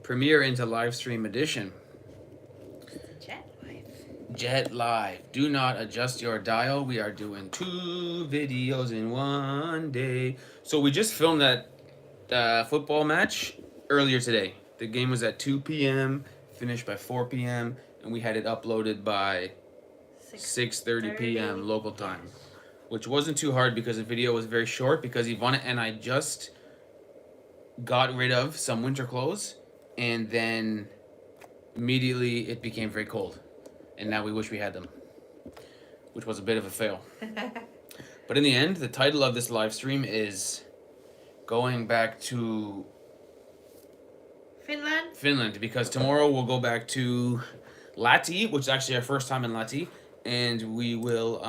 premiere into live stream edition. JetLag. Do not adjust your dial. We are doing 2 videos in one day. So we just filmed that football match earlier today. The game was at 2 p.m., finished by 4 p.m., and we had it uploaded by 6:30 p.m. local time, which wasn't too hard because the video was very short because Ivana and I just got rid of some winter clothes, and then immediately it became very cold, and now we wish we had them, which was a bit of a fail. But in the end, the title of this live stream is going back to Finland, because tomorrow we'll go back to Lahti, which is actually our first time in Lahti, and we will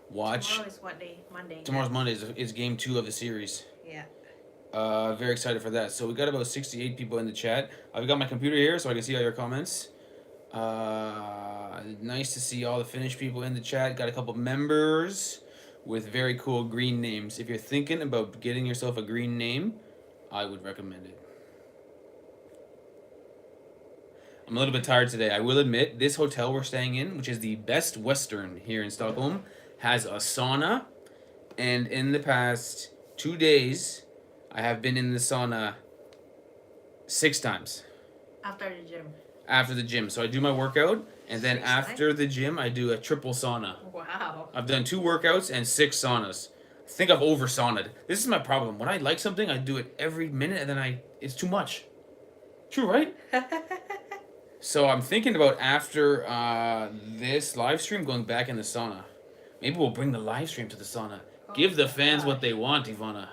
watch. Tomorrow is what day? Monday. Tomorrow's Monday is game 2 of the series. Yeah. Very excited for that. So we got about 68 people in the chat. I've got my computer here so I can see all your comments. Nice to see all the Finnish people in the chat. Got a couple members with very cool green names. If you're thinking about getting yourself a green name, I would recommend it. I'm a little bit tired today. I will admit, this hotel we're staying in, which is the Best Western here in Stockholm, has a sauna. And in the past 2 days, I have been in the sauna 6 times. After the gym. After the gym. So I do my workout, and then 6 after the gym, I do a triple sauna. Wow. I've done 2 workouts and 6 saunas. I think I've over sauned. This is my problem. When I like something, I do it every minute, and then it's too much. True, right? So I'm thinking about after this live stream going back in the sauna. Maybe we'll bring the live stream to the sauna. Give the fans what they want, Ivana.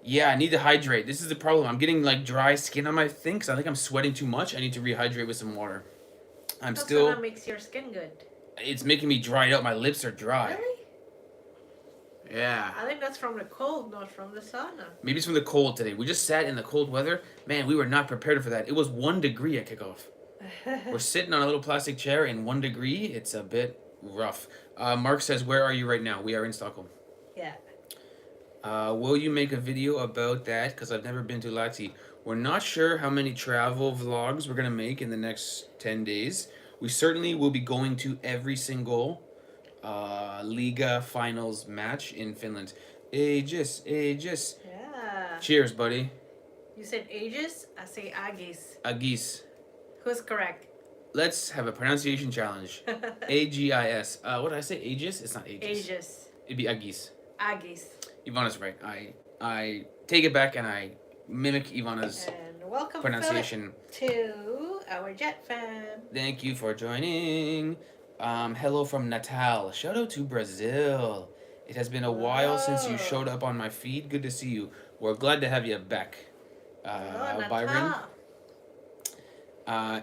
Yeah, I need to hydrate. This is the problem. I'm getting like dry skin on my thing because I think I'm sweating too much. I need to rehydrate with some water. Sauna makes your skin good. It's making me dried out. My lips are dry. Really? Yeah. I think that's from the cold, not from the sauna. Maybe it's from the cold today. We just sat in the cold weather. Man, we were not prepared for that. It was 1 degree at kickoff. We're sitting on a little plastic chair in 1 degree. It's a bit rough. Mark says, where are you right now? We are in Stockholm. Yeah. Will you make a video about that? Because I've never been to Lahti. We're not sure how many travel vlogs we're going to make in the next 10 days. We certainly will be going to every single Liga finals match in Finland. Aegis. Yeah. Cheers, buddy. You said Aegis? I say Agis. Agis. Who's correct? Let's have a pronunciation challenge. A-G-I-S. What did I say? Aegis? It's not Aegis. Aegis. It'd be Agis. Agis. Ivana's right. I take it back and I mimic Ivana's And welcome pronunciation. to our Jet fam. Thank you for joining. Hello from Natal. Shout out to Brazil. It has been a while since you showed up on my feed. Good to see you. We're glad to have you back. Byron.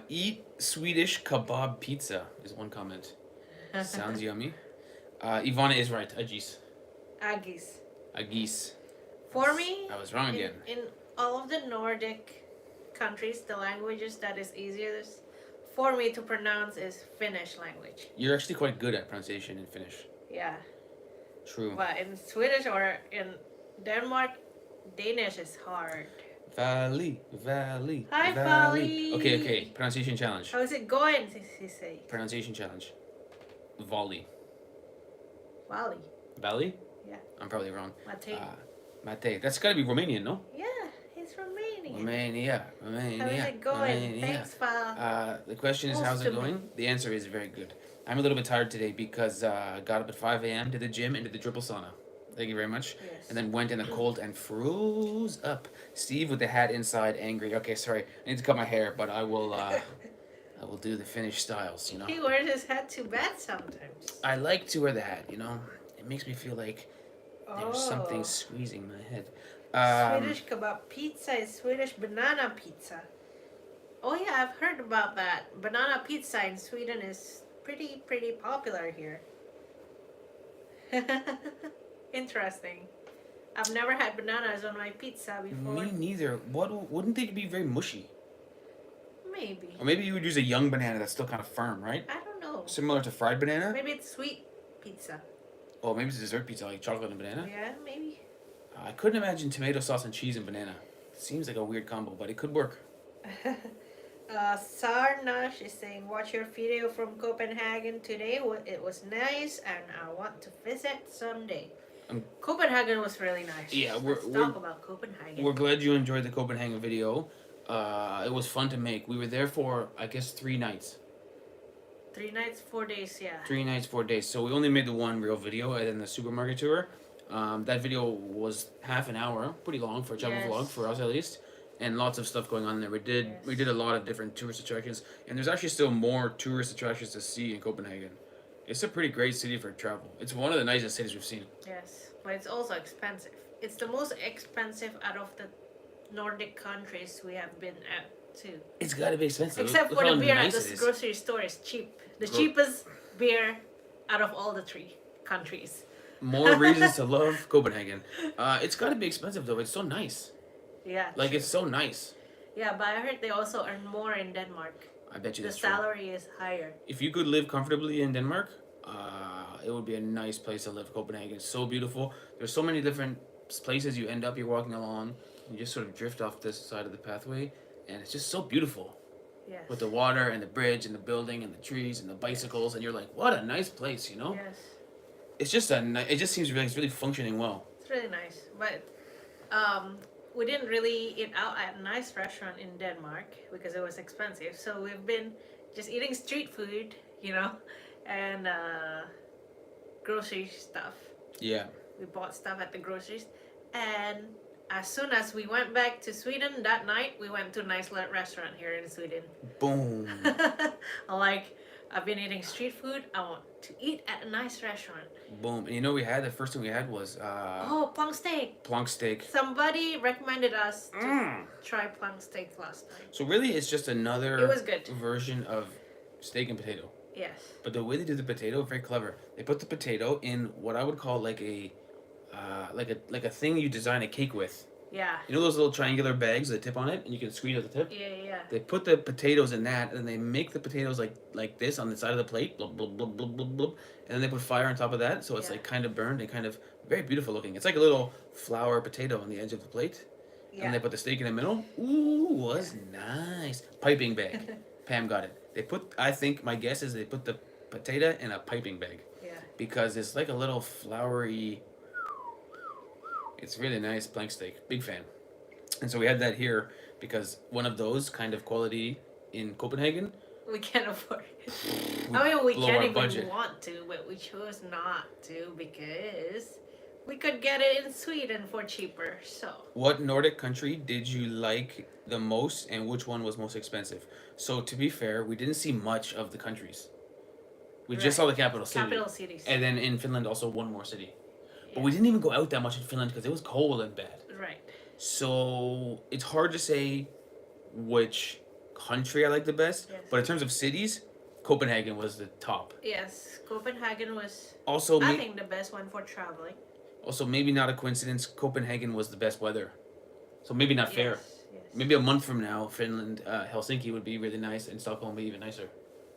Eat Swedish kebab pizza is one comment. Sounds yummy. Ivana is right. Agis. Agis. Agis. For me, I was wrong again. In all of the Nordic countries, the languages that is easiest for me to pronounce is Finnish language. You're actually quite good at pronunciation in Finnish. Yeah. True. But in Swedish or in Denmark, Danish is hard. Valley. Hi, Valley. Okay. Pronunciation challenge. How is it going, he say? Pronunciation challenge. Volley. Valley. Valley? Yeah. I'm probably wrong. Mate. Mate. That's got to be Romanian, no? Yeah, he's Romanian. Romania. How is it going? Thanks, Val. The question is, how's it going? The answer is very good. I'm a little bit tired today because I got up at 5 a.m., did the gym, and did the triple sauna. Thank you very much. Yes. And then went in the cold and froze up. Steve with the hat inside, angry. Okay, sorry. I need to cut my hair, but I will do the Finnish styles, you know. He wears his hat too bad sometimes. I like to wear the hat, you know. It makes me feel like there's something squeezing my head. Swedish kebab pizza is Swedish banana pizza. Oh yeah, I've heard about that. Banana pizza in Sweden is pretty popular here. Interesting. I've never had bananas on my pizza before. Me neither. Wouldn't they be very mushy? Maybe. Or maybe you would use a young banana that's still kind of firm, right? I don't know. Similar to fried banana? Maybe it's sweet pizza. Oh, maybe it's dessert pizza, like chocolate and banana? Yeah, maybe. I couldn't imagine tomato sauce and cheese and banana. Seems like a weird combo, but it could work. Sauna, she's saying, watch your video from Copenhagen today. It was nice, and I want to visit someday. Um, Copenhagen was really nice. Yeah, Let's talk about Copenhagen. We're glad you enjoyed the Copenhagen video. It was fun to make. We were there for, I guess, 3 nights. 3 nights, 4 days, yeah. 3 nights, 4 days. So we only made the one real video, and then the supermarket tour. That video was half an hour, pretty long for a travel vlog for us at least, and lots of stuff going on there. We did a lot of different tourist attractions, and there's actually still more tourist attractions to see in Copenhagen. It's a pretty great city for travel. It's one of the nicest cities we've seen. Yes, but it's also expensive. It's the most expensive out of the Nordic countries we have been at too. It's gotta be expensive. Except Look for how the beer nice at it the is. grocery store is cheap. The cheapest beer out of all the 3 countries. More reasons to love Copenhagen. It's gotta be expensive though. It's so nice. Yeah. Like it's so nice. Yeah, but I heard they also earn more in Denmark. I bet you The that's true. salary is higher. If you could live comfortably in Denmark, it would be a nice place to live. Copenhagen is so beautiful. There's so many different places you end up. You're walking along, you just sort of drift off this side of the pathway, and it's just so beautiful. Yes. With the water and the bridge and the building and the trees and the bicycles, and you're like, what a nice place, you know? Yes. It's just it just seems like it's really functioning well. It's really nice, but we didn't really eat out at a nice restaurant in Denmark because it was expensive. So we've been just eating street food, you know, and grocery stuff. Yeah. We bought stuff at the groceries, and as soon as we went back to Sweden that night, we went to a nice restaurant here in Sweden. Boom. Like, I've been eating street food. I want to eat at a nice restaurant. Boom. And you know what we had? The first thing we had was Plank steak. plank steak. Somebody recommended us to try plank steak last time. So really, it's just another It was good. version of steak and potato. Yes. But the way they do the potato, very clever. They put the potato in what I would call like a thing you design a cake with. Yeah. You know those little triangular bags that tip on it, and you can squeeze at the tip. Yeah. They put the potatoes in that, and they make the potatoes like this on the side of the plate, blub, blub, blub, blub, blub, blub, and then they put fire on top of that, so it's like kind of burned and kind of very beautiful looking. It's like a little flower potato on the edge of the plate, and they put the steak in the middle. Ooh, was nice. Piping bag. Pam got it. I think my guess is they put the potato in a piping bag. Yeah. Because it's like a little flowery. It's really nice plank steak. Big fan. And so we had that here because one of those kind of quality in Copenhagen. We can't afford it. I mean, we blow can't our even budget. want to, but we chose not to because we could get it in Sweden for cheaper. So. What Nordic country did you like the most, and which one was most expensive? So to be fair, we didn't see much of the countries. We just saw the capital city. Capital cities. And then in Finland, also one more city. But we didn't even go out that much in Finland because it was cold and bad. Right. So it's hard to say which country I like the best. Yes. But in terms of cities, Copenhagen was the top. Yes, Copenhagen was, Also, I think, the best one for traveling. Also, maybe not a coincidence, Copenhagen was the best weather. So maybe not fair. Yes. Maybe a month from now, Finland, Helsinki would be really nice, and Stockholm would be even nicer.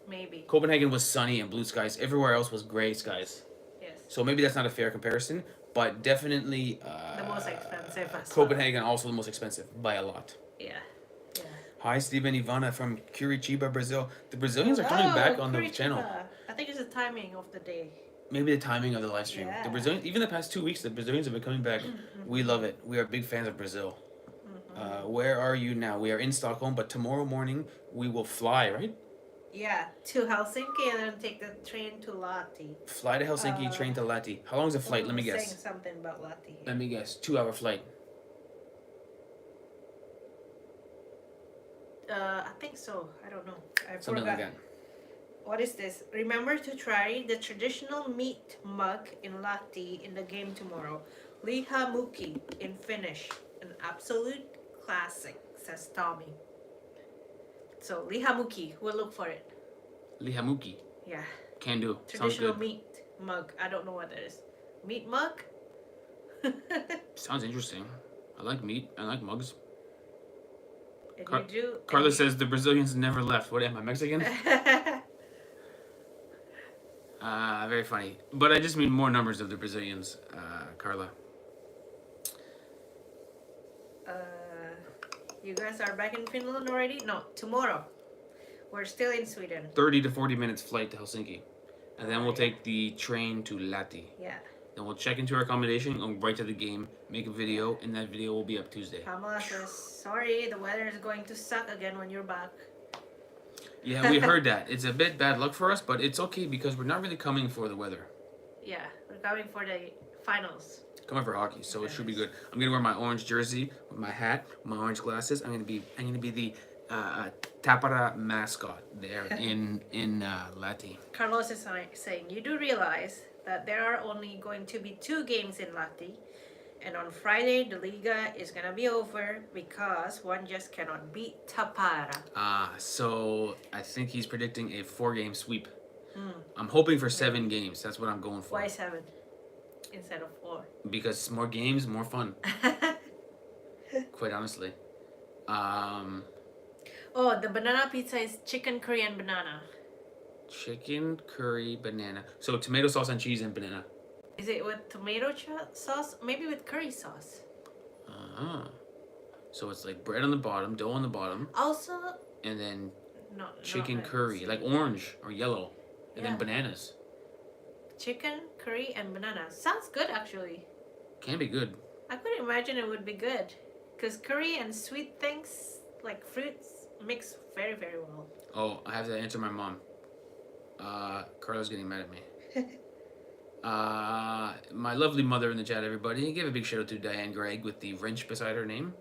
Maybe. Copenhagen was sunny and blue skies. Everywhere else was gray skies. Yes. So maybe that's not a fair comparison, but definitely The most expensive as Copenhagen also the most expensive by a lot. Yeah. Hi, Stephen Ivana from Curitiba, Brazil. The Brazilians are coming back on the Curitiba. channel. I think it's the timing of the day. Maybe the timing of the live stream. Yeah. The Brazilians, even the past 2 weeks, the Brazilians have been coming back. We love it. We are big fans of Brazil. Where are you now? We are in Stockholm, but tomorrow morning we will fly, right? Yeah, to Helsinki and then take the train to Lahti. Fly to Helsinki, train to Lahti. How long is the flight? Let me Saying guess. something about Lahti. Let me guess. 2-hour flight. I think so. I don't know. I Something forgot. like that. What is this? Remember to try the traditional meat mug in Lahti in the game tomorrow. Lihamuki in Finnish. An absolute classic, says Tommy. So, Lihamuki, we'll look for it. Lihamuki. Yeah. Can do. Sounds Traditional good. meat mug. I don't know what that is. Meat mug? Sounds interesting. I like meat. I like mugs. And you do. Carla says the Brazilians never left. What am I, Mexican? Very funny. But I just mean more numbers of the Brazilians, Carla. Uh, you guys are back in Finland already? No, tomorrow. We're still in Sweden. 30 to 40 minutes flight to Helsinki. And then we'll Yeah. take the train to Lahti. Yeah. Then we'll check into our accommodation, go right to the game, make a video, and that video will be up Tuesday. Pamela says, sorry, the weather is going to suck again when you're back. Yeah, we heard that. It's a bit bad luck for us, but it's okay because we're not really coming for the weather. Yeah, we're coming for the finals. Coming for hockey, so it should be good. I'm gonna wear my orange jersey with my hat, my orange glasses. I'm gonna be the Tapara mascot there in Lahti. Carlos is saying, you do realize that there are only going to be 2 games in Lahti, and on Friday the Liga is gonna be over because one just cannot beat Tapara. So I think he's predicting a 4-game sweep. I'm hoping for 7 games. That's what I'm going for. Why 7 instead of 4? Because more games, more fun. Quite honestly. Oh, the banana pizza is chicken, curry, and banana. Chicken, curry, banana. So tomato sauce and cheese and banana. Is it with tomato sauce? Maybe with curry sauce. So it's like bread on the bottom, dough on the bottom, Also, and then no, chicken not curry, like orange or yellow, and Yeah. then bananas. chicken, curry, and banana. Sounds good actually. Can be good. I could imagine it would be good. Because curry and sweet things, like fruits, mix very, very well. Oh, I have to answer my mom. Carla's getting mad at me. My lovely mother in the chat, everybody. Give a big shout out to Diane Gregg with the wrench beside her name.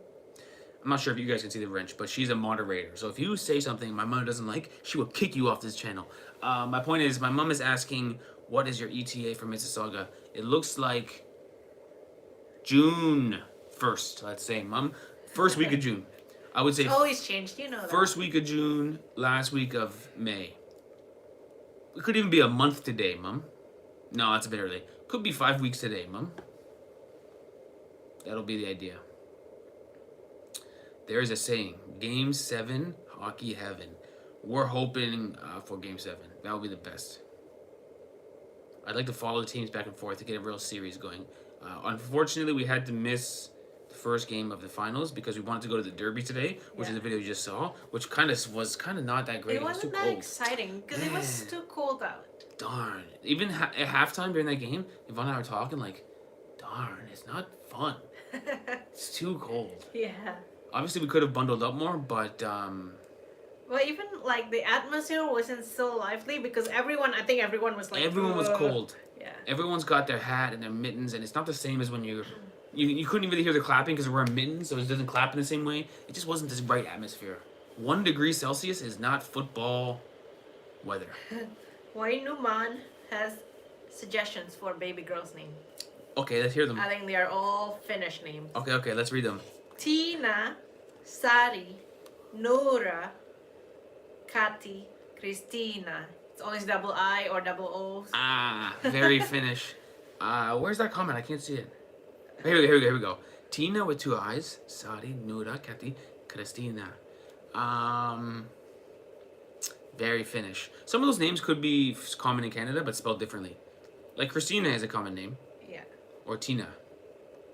I'm not sure if you guys can see the wrench, but she's a moderator. So if you say something my mom doesn't like, she will kick you off this channel. My point is, my mom is asking, what is your ETA for Mississauga? It looks like June 1st, let's say, Mom. First week of June. I would say It's always changed, you know that. first week of June, last week of May. It could even be a month today, Mom. No, that's a bit early. Could be 5 weeks today, Mom. That'll be the idea. There is a saying, Game 7, hockey heaven. We're hoping for Game 7. That would be the best. I'd like to follow the teams back and forth to get a real series going. Unfortunately, we had to miss the first game of the finals because we wanted to go to the Derby today, which is the video you just saw, which was not that great. It wasn't too that cold. exciting because it was Man. too cold out. Darn. Even at halftime during that game, Yvonne and I were talking like, darn, it's not fun. It's too cold. Yeah. Obviously, we could have bundled up more, but Well, even like the atmosphere wasn't so lively because I think everyone was like. everyone was "Ugh." cold. Yeah. Everyone's got their hat and their mittens, and it's not the same as when you couldn't really hear the clapping because we're wearing mittens, so it doesn't clap in the same way. It just wasn't this bright atmosphere. 1 degree Celsius is not football weather. Wayne Newman has suggestions for baby girl's name. Okay, let's hear them. I think they are all Finnish names. Okay, let's read them. Tina, Sari, Nora, Kati, Christina. It's always double I or double O's. Very Finnish. Where's that comment? I can't see it. Here we go. Tina with 2 eyes. Sari, Nura, Kati, Kristina. Very Finnish. Some of those names could be common in Canada, but spelled differently. Like Christina is a common name. Yeah. Or Tina,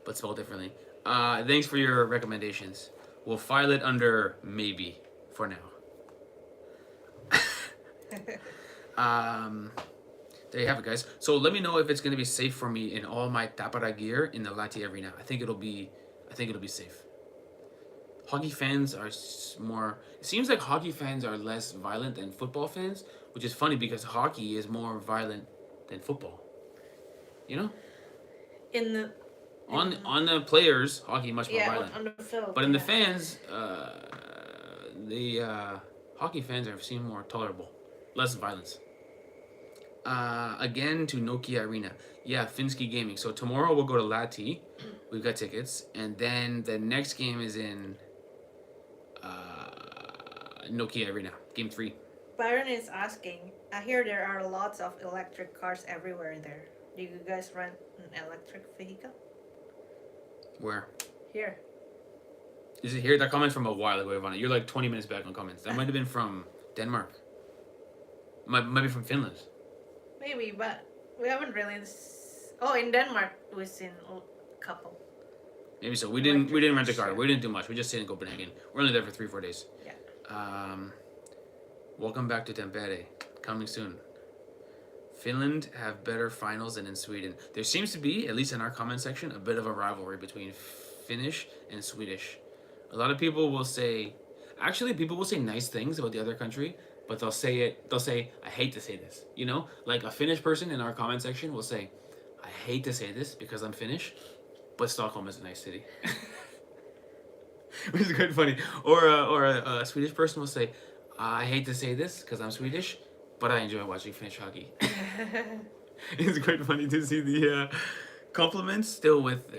but spelled differently. Thanks for your recommendations. We'll file it under maybe for now. There you have it, guys. So let me know if it's gonna be safe for me in all my Tapara gear in the Lahti arena. I think it'll be safe. Hockey fans are more. It seems like hockey fans are less violent than football fans, which is funny because hockey is more violent than football. You know, on the players, hockey much more violent. On the field. But in the fans, the hockey fans seem more tolerable, less violence. Again to Nokia Arena. Yeah, Finski Gaming. So tomorrow we'll go to Lahti. We've got tickets, and then the next game is in Nokia Arena, Game 3. Byron is asking, I hear there are lots of electric cars everywhere there. Do you guys rent an electric vehicle? Where? Here. Is it here? That comment's from a while ago, Ivana. You're like 20 minutes back on comments. That might have been from Denmark. Might be from Finland. Maybe, but we haven't really... Oh, in Denmark, we've seen a couple. Maybe so. We didn't rent a car. Yeah. We didn't do much. We just stayed in Copenhagen. We're only there for 3-4 days. Yeah. Welcome back to Tampere. Coming soon. Finland have better finals than in Sweden. There seems to be, at least in our comment section, a bit of a rivalry between Finnish and Swedish. A lot of people will say, actually, people will say nice things about the other country, but they'll say, I hate to say this. You know, like a Finnish person in our comment section will say, I hate to say this because I'm Finnish, but Stockholm is a nice city. Which is quite funny. Or a Swedish person will say, I hate to say this because I'm Swedish, but I enjoy watching Finnish hockey. It's quite funny to see the compliments still with,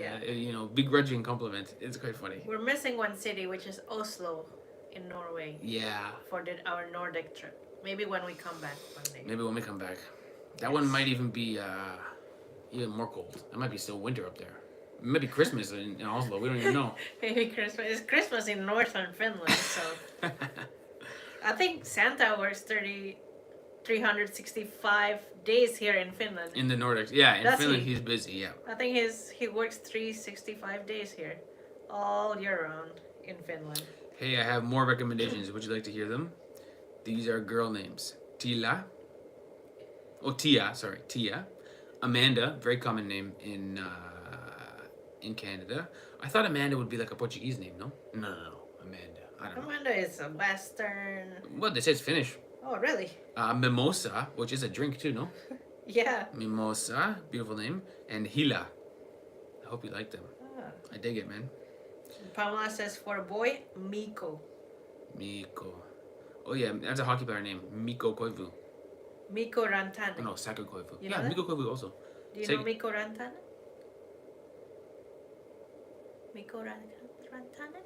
begrudging compliment. It's quite funny. We're missing one city, which is Oslo in Norway. Yeah. For our Nordic trip. Maybe when we come back one day. Maybe when we come back. That one might even be even more cold. It might be still winter up there. It might be Christmas in Oslo. We don't even know. Maybe Christmas. It's Christmas in northern Finland, so... I think Santa works 365 days here in Finland. In the Nordics. Yeah, in Finland he's busy, yeah. I think he works 365 days here. All year round in Finland. Hey, I have more recommendations. Would you like to hear them? These are girl names. Tia. Amanda, very common name in Canada. I thought Amanda would be like a Portuguese name, no? No. Amanda. I don't know. Amanda is a Western... Well, they say it's Finnish. Oh, really? Mimosa, which is a drink too, no? Yeah. Mimosa, beautiful name. And Hila. I hope you like them. Ah. I dig it, man. Pamela says for a boy, Mikko. Oh yeah, that's a hockey player name. Mikko Koivu. Mikko Rantanen. Oh no, Saka Koivu. You know Yeah, that? Mikko Koivu also. Do you know Mikko Rantanen? Mikko Rantanen?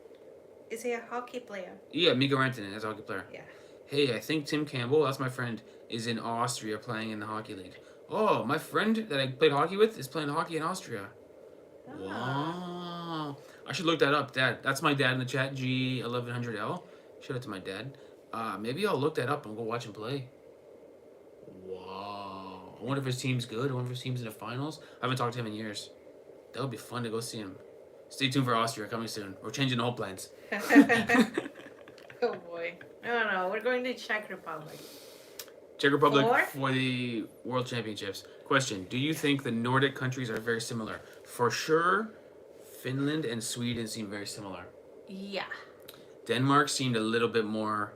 Is he a hockey player? Yeah, Mikko Rantanen, that's a hockey player. Yeah. Hey, I think Tim Campbell, that's my friend, is in Austria playing in the hockey league. Oh, my friend that I played hockey with is playing hockey in Austria. Ah. Wow. I should look that up, Dad. That's my dad in the chat, G1100L. Shout out to my dad. Maybe I'll look that up and go watch him play. Wow. I wonder if his team's good. I wonder if his team's in the finals. I haven't talked to him in years. That would be fun to go see him. Stay tuned for Austria, coming soon. We're changing the whole plans. Oh boy. No, we're going to Czech Republic. Czech Republic for the World Championships. Question, do you think the Nordic countries are very similar? For sure, Finland and Sweden seem very similar. Yeah. Denmark seemed a little bit more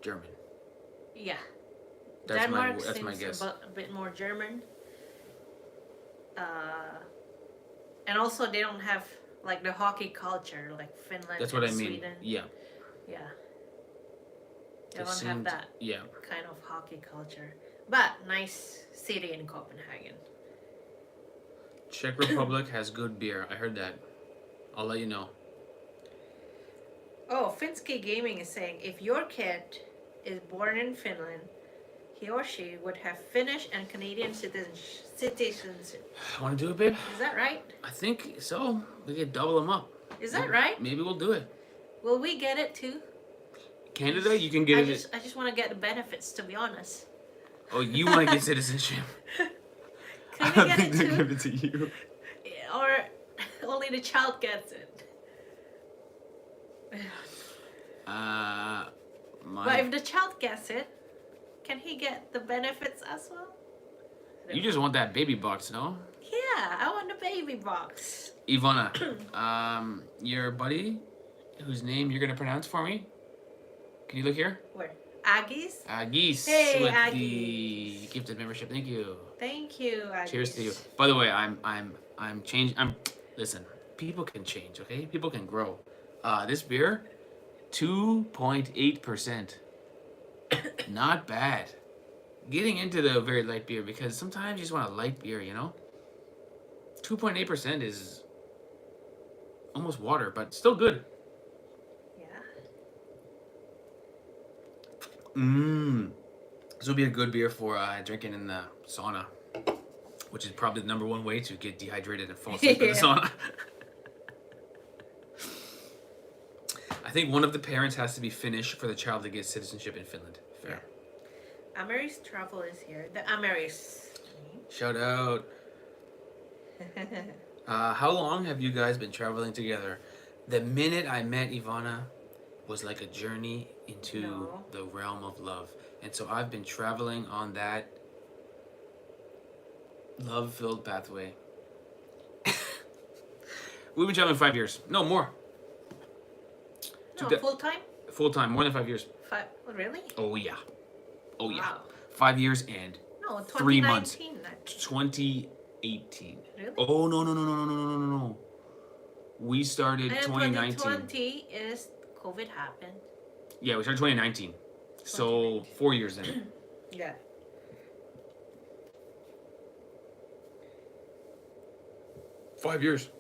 German. Yeah. That's Denmark my seems guess. a bit more German. And also they don't have like the hockey culture like Finland That's what and I mean. Sweden. Yeah. Yeah. They don't have that Yeah. kind of hockey culture. But nice city in Copenhagen. Czech Republic has good beer. I heard that. I'll let you know. Oh, Finsky Gaming is saying if your kid is born in Finland, he or she would have Finnish and Canadian citizenship. Want to do it, babe? Is that right? I think so. We could double them up. Is that right? Maybe we'll do it. Will we get it too? Canada, you can get it. I just want to get the benefits, to be honest. Oh, you want to get citizenship? Can we get it they'll too? give it to you. Or only the child gets it? But if the child gets it, can he get the benefits as well? You just want that baby box, no? Yeah, I want the baby box. Ivana, your buddy, whose name you're gonna pronounce for me. Can you look here? Where? Aggies? Aggies. Hey, with Aggies. the gifted membership. Thank you. Thank you, Aggies. Cheers to you. By the way, I'm changing. Listen. People can change, okay? People can grow. This beer, 2.8%. Not bad. Getting into the very light beer because sometimes you just want a light beer, you know? 2.8% is almost water, but still good. Yeah. This will be a good beer for drinking in the sauna, which is probably the number one way to get dehydrated and fall asleep in the sauna. I think one of the parents has to be Finnish for the child to get citizenship in Finland. Fair. Yeah. Ameris Travel is here. The Ameris. Shout out. How long have you guys been traveling together? The minute I met Ivana was like a journey into No. the realm of love. And so I've been traveling on that love filled pathway. We've been traveling 5 years. No, more. No, full time? Full time, more than 5 years. Five. Oh, really? Oh, yeah. Oh, yeah. Wow. 5 years and No, 3 months. 2019. That- 2018. Really? Oh, no, no, no, no, no, no, no, no, no. We started And 2019. 2020 is COVID happened. Yeah, we started 2019. So 4 years then. Yeah. Five years.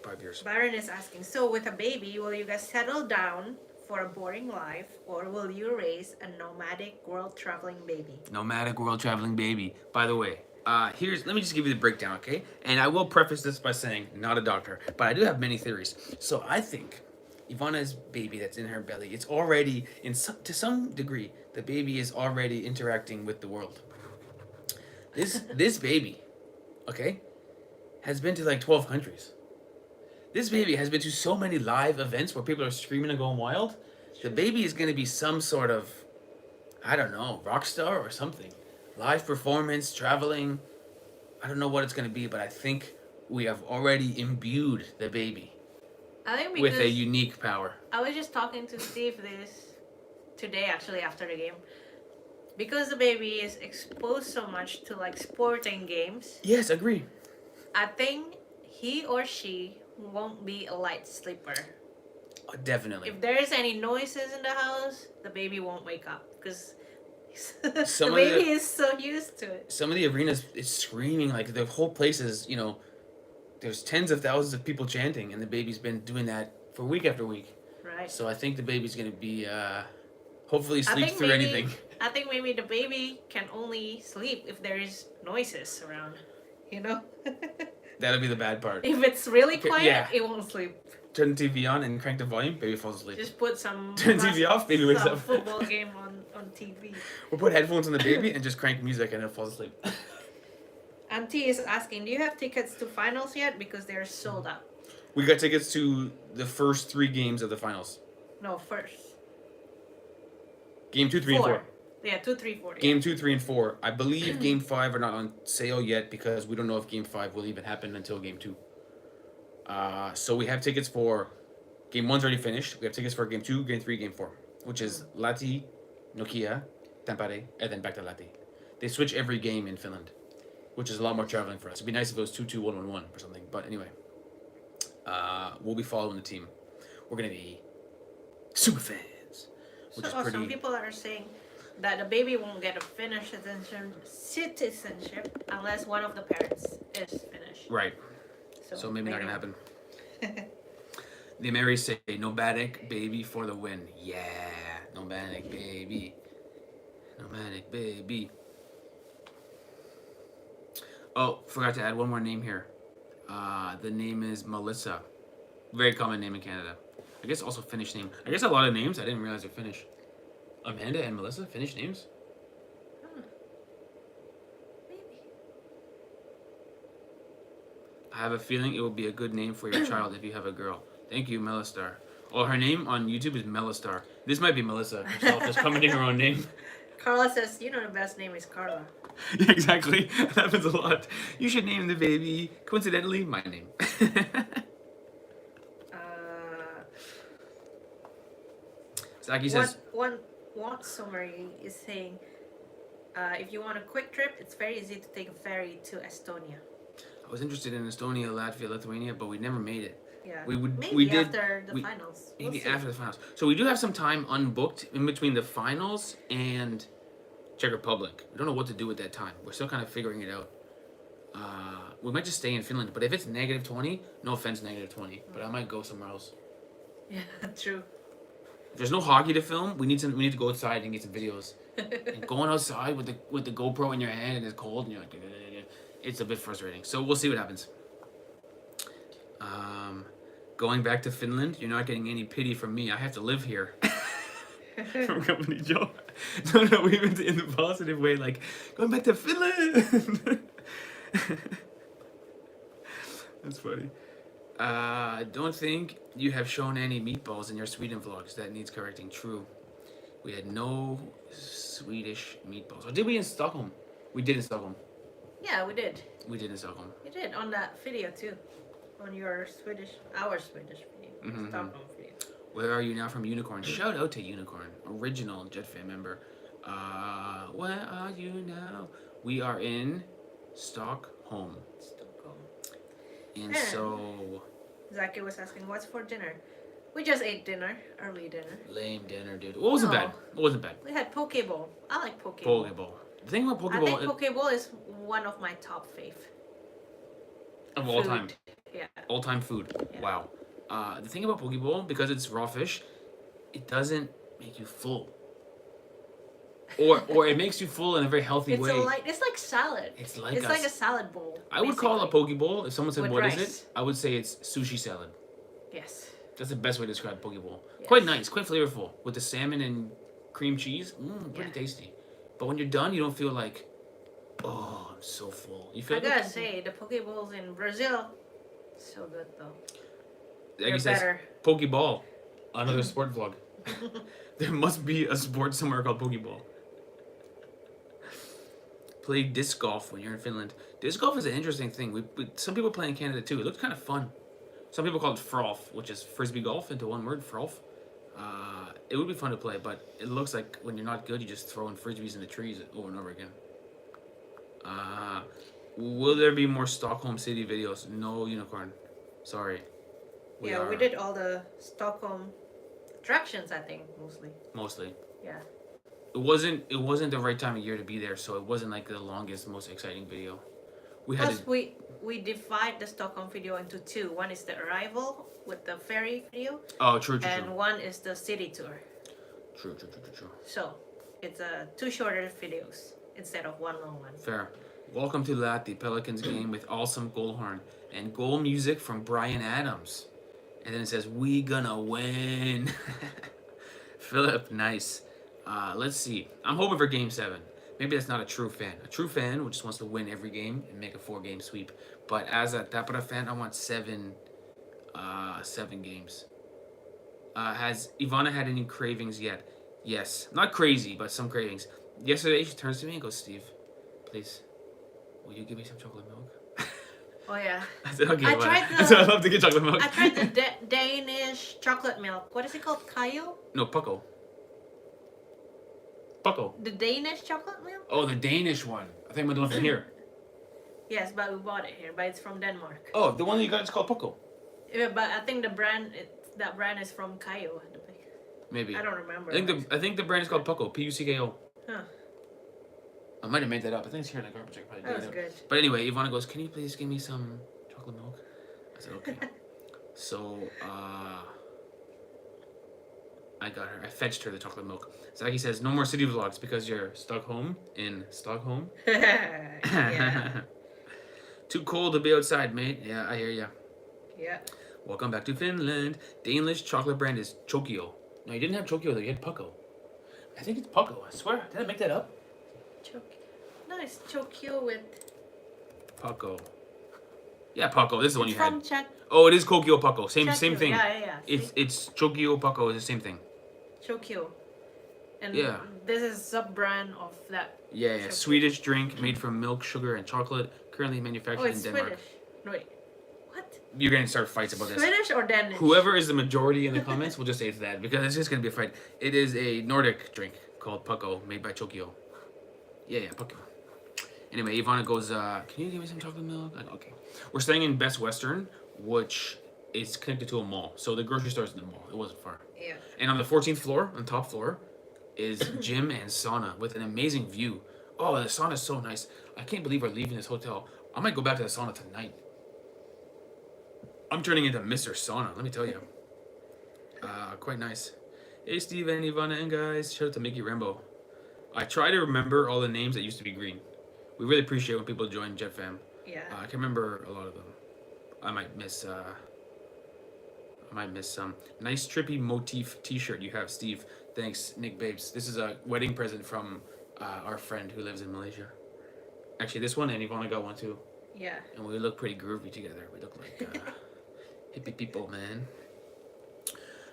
5 years. Byron is asking, so with a baby, will you guys settle down for a boring life, or will you raise a nomadic world traveling baby? Nomadic world traveling baby. By the way, let me just give you the breakdown, okay? And I will preface this by saying, not a doctor, but I do have many theories. So I think Ivana's baby that's in her belly, it's already to some degree, the baby is already interacting with the world. This baby, okay, has been to like 12 countries. This baby has been to so many live events where people are screaming and going wild. The baby is going to be some sort of, I don't know, rock star or something. Live performance, traveling. I don't know what it's going to be, but I think we have already imbued the baby I think with a unique power. I was just talking to Steve this today, actually, after the game. Because the baby is exposed so much to like sporting games, Yes, agree. I think he or she won't be a light sleeper. Definitely. If there's any noises in the house, the baby won't wake up because the Some of baby is so used to it. Some of the arenas, it's screaming, like the whole place is, there's tens of thousands of people chanting, and the baby's been doing that for week after week. Right. So I think the baby's going to be, hopefully I sleep think through maybe, anything. I think maybe the baby can only sleep if there is noises around. You know? That'll be the bad part. If it's really quiet, yeah. it won't sleep. Turn the TV on and crank the volume, baby falls asleep. Just put some Turn the TV off, baby wakes some up. football game on TV. We'll put headphones on the baby and just crank music and it falls asleep. Auntie is asking, do you have tickets to finals yet? Because they're sold out. We got tickets to the first 3 games of the finals. No, first. Game 2, 3, and 4. Yeah, 2, 3, 4. Game 2, 3, and 4. I believe Game 5 are not on sale yet because we don't know if Game 5 will even happen until Game 2. So we have tickets for Game 1's already finished. We have tickets for Game 2, Game 3, Game 4, which is Lahti, Nokia, Tampere, and then back to Lahti. They switch every game in Finland, which is a lot more traveling for us. It'd be nice if it was 2-2, 1-1-1 or something. But anyway, we'll be following the team. We're going to be super fans, which is pretty... Some people are saying that the baby won't get a Finnish citizenship unless one of the parents is Finnish. Right. So maybe not going to happen. The Marys say, nomadic baby for the win. Yeah, nomadic baby. Nomadic baby. Oh, forgot to add one more name here. The name is Melissa. Very common name in Canada. I guess also Finnish name. I guess a lot of names I didn't realize are Finnish. Amanda and Melissa, Finnish names? Huh. Maybe. I have a feeling it will be a good name for your child if you have a girl. Thank you, Melistar. Oh, her name on YouTube is Melistar. This might be Melissa herself, just commenting her own name. Carla says, the best name is Carla. Yeah, exactly. That happens a lot. You should name the baby, coincidentally, my name. Saki says... One summary is saying, if you want a quick trip, it's very easy to take a ferry to Estonia. I was interested in Estonia, Latvia, Lithuania, but we never made it. Yeah. Maybe after the finals. Maybe after the finals. So we do have some time unbooked in between the finals and Czech Republic. We don't know what to do at that time. We're still kind of figuring it out. We might just stay in Finland, but if it's -20, no offense, -20, but I might go somewhere else. Yeah, true. If there's no hockey to film, we need to go outside and get some videos. And going outside with the GoPro in your hand and it's cold and you're like, it's a bit frustrating. So we'll see what happens. Going back to Finland, you're not getting any pity from me. I have to live here. From Company Joe. No, we meant it in the positive way, like, going back to Finland. That's funny. Don't think you have shown any meatballs in your Sweden vlogs. That needs correcting. True. We had no Swedish meatballs. Or did we in Stockholm? We did in Stockholm. Yeah, we did. We did in Stockholm. We did on that video too. On our Swedish video. Mhm. Stockholm video. Where are you now from Unicorn? Shout out to Unicorn, original JetFan member. Where are you now? We are in Stockholm. Stockholm. And Yeah. so Zaki was asking, what's for dinner? We just ate dinner, early dinner. lame dinner, dude. It wasn't No. bad. It wasn't bad. We had poke bowl. I like poke bowl. Pokeball. The thing about I think Pokeball poke bowl is one of my top fave. of all food. time. Yeah. All time food. Yeah. Wow. The thing about Pokeball, because it's raw fish, it doesn't make you full. Or it makes you full in a very healthy It's way. it's like salad. It's like It's like a salad bowl. I would call a basically. Pokeball, if someone said With what is rice. it, I would say it's sushi salad. Yes. That's the best way to describe Pokeball. Yes. Quite nice, quite flavorful. With the salmon and cream cheese, pretty Yeah. tasty. But when you're done, you don't feel like, oh, I'm so full. You feel I gotta say, the poke bowls in Brazil, so good though. Like he They're says, better. Pokeball, another sport vlog. There must be a sport somewhere called Pokeball. Play disc golf when you're in Finland. Disc golf is an interesting thing. Some people play in Canada too. It looks kind of fun. Some people call it frolf, which is frisbee golf into one word, frolf. It would be fun to play, but it looks like when you're not good, you just throw in frisbees in the trees over and over again. Will there be more Stockholm City videos? No, Unicorn. Sorry. We are did all the Stockholm attractions, I think, mostly. mostly. Yeah. It wasn't the right time of year to be there, so it wasn't like the longest, most exciting video. We had Plus, we divide the Stockholm video into two. One is the arrival with the ferry video, true. and one is the city tour. True. So, it's two shorter videos instead of one long one. Fair. Welcome to Lahti Pelicans game with awesome goal horn and goal music from Brian Adams. And then it says, "We gonna win." Philip, nice. Let's see. I'm hoping for Game 7. Maybe that's not a true fan. A true fan who just wants to win every game and make a 4-game sweep. But as a Tapara fan, I want 7 games. Has Ivana had any cravings yet? Yes. Not crazy, but some cravings. Yesterday, she turns to me and goes, "Steve, please, will you give me some chocolate milk?" Oh yeah. I said, "Okay, I whatever." tried the- I said, "I love to get chocolate milk." I tried the Danish chocolate milk. What is it called? Kayo? No, Pucko. Pucko. The Danish chocolate milk? Oh, the Danish one. I think I'm the one from here. Yes, but we bought it here. But it's from Denmark. Oh, the one that you got is called Pucko. Yeah, but I think that brand is from Kayo. Maybe. I don't remember. I think the brand is called Pucko. Pucko. Huh. I might have made that up. I think it's here in the garbage. I could probably That dig was it up. good. But anyway, Ivana goes, "Can you please give me some chocolate milk?" I said, "Okay." So, I got her. I fetched her the chocolate milk. Zaki says, "No more city vlogs because you're stuck home in Stockholm." Yeah. Too cold to be outside, mate. Yeah, I hear ya. Yeah. Welcome back to Finland. Danish chocolate brand is Chokio. No, you didn't have Chokio though. You had Pucko. I think it's Pucko. I swear. Did I make that up? No, it's Tokyo with. Pucko. Yeah, Pucko. This is the one you from had. Czech. Oh, it is Kokio Pucko. Same thing. Yeah. It's Chokio Pucko. It's the same thing. Tokyo. And Yeah. this is sub brand of that. Yeah. Chokio. Swedish drink made from milk, sugar, and chocolate. Currently manufactured Oh, it's in Denmark. Swedish. No, wait. What? You're gonna start fights about this. Swedish or Danish? Whoever is the majority in the comments, we'll just say it's that because it's just gonna be a fight. It is a Nordic drink called Pucko, made by Chokio. Yeah, Pucko. Anyway, Ivana goes, "Can you give me some chocolate milk?" I go, "Okay." We're staying in Best Western, which is connected to a mall. So the grocery store's in the mall. It wasn't far. Yeah. And on the 14th floor, on top floor, is gym and sauna with an amazing view. Oh, the sauna is so nice. I can't believe we're leaving this hotel. I might go back to the sauna tonight. I'm turning into Mr. Sauna, let me tell you. Quite nice. Hey, Steve and Ivana and guys. Shout out to Mickey Rambo. I try to remember all the names that used to be green. We really appreciate when people join JetFam. Yeah. I can remember a lot of them. I might miss some. Nice trippy motif t-shirt you have, Steve. Thanks, Nick Babes. This is a wedding present from our friend who lives in Malaysia. Actually, this one and Ivana got one too. Yeah. And we look pretty groovy together. We look like hippie people, man.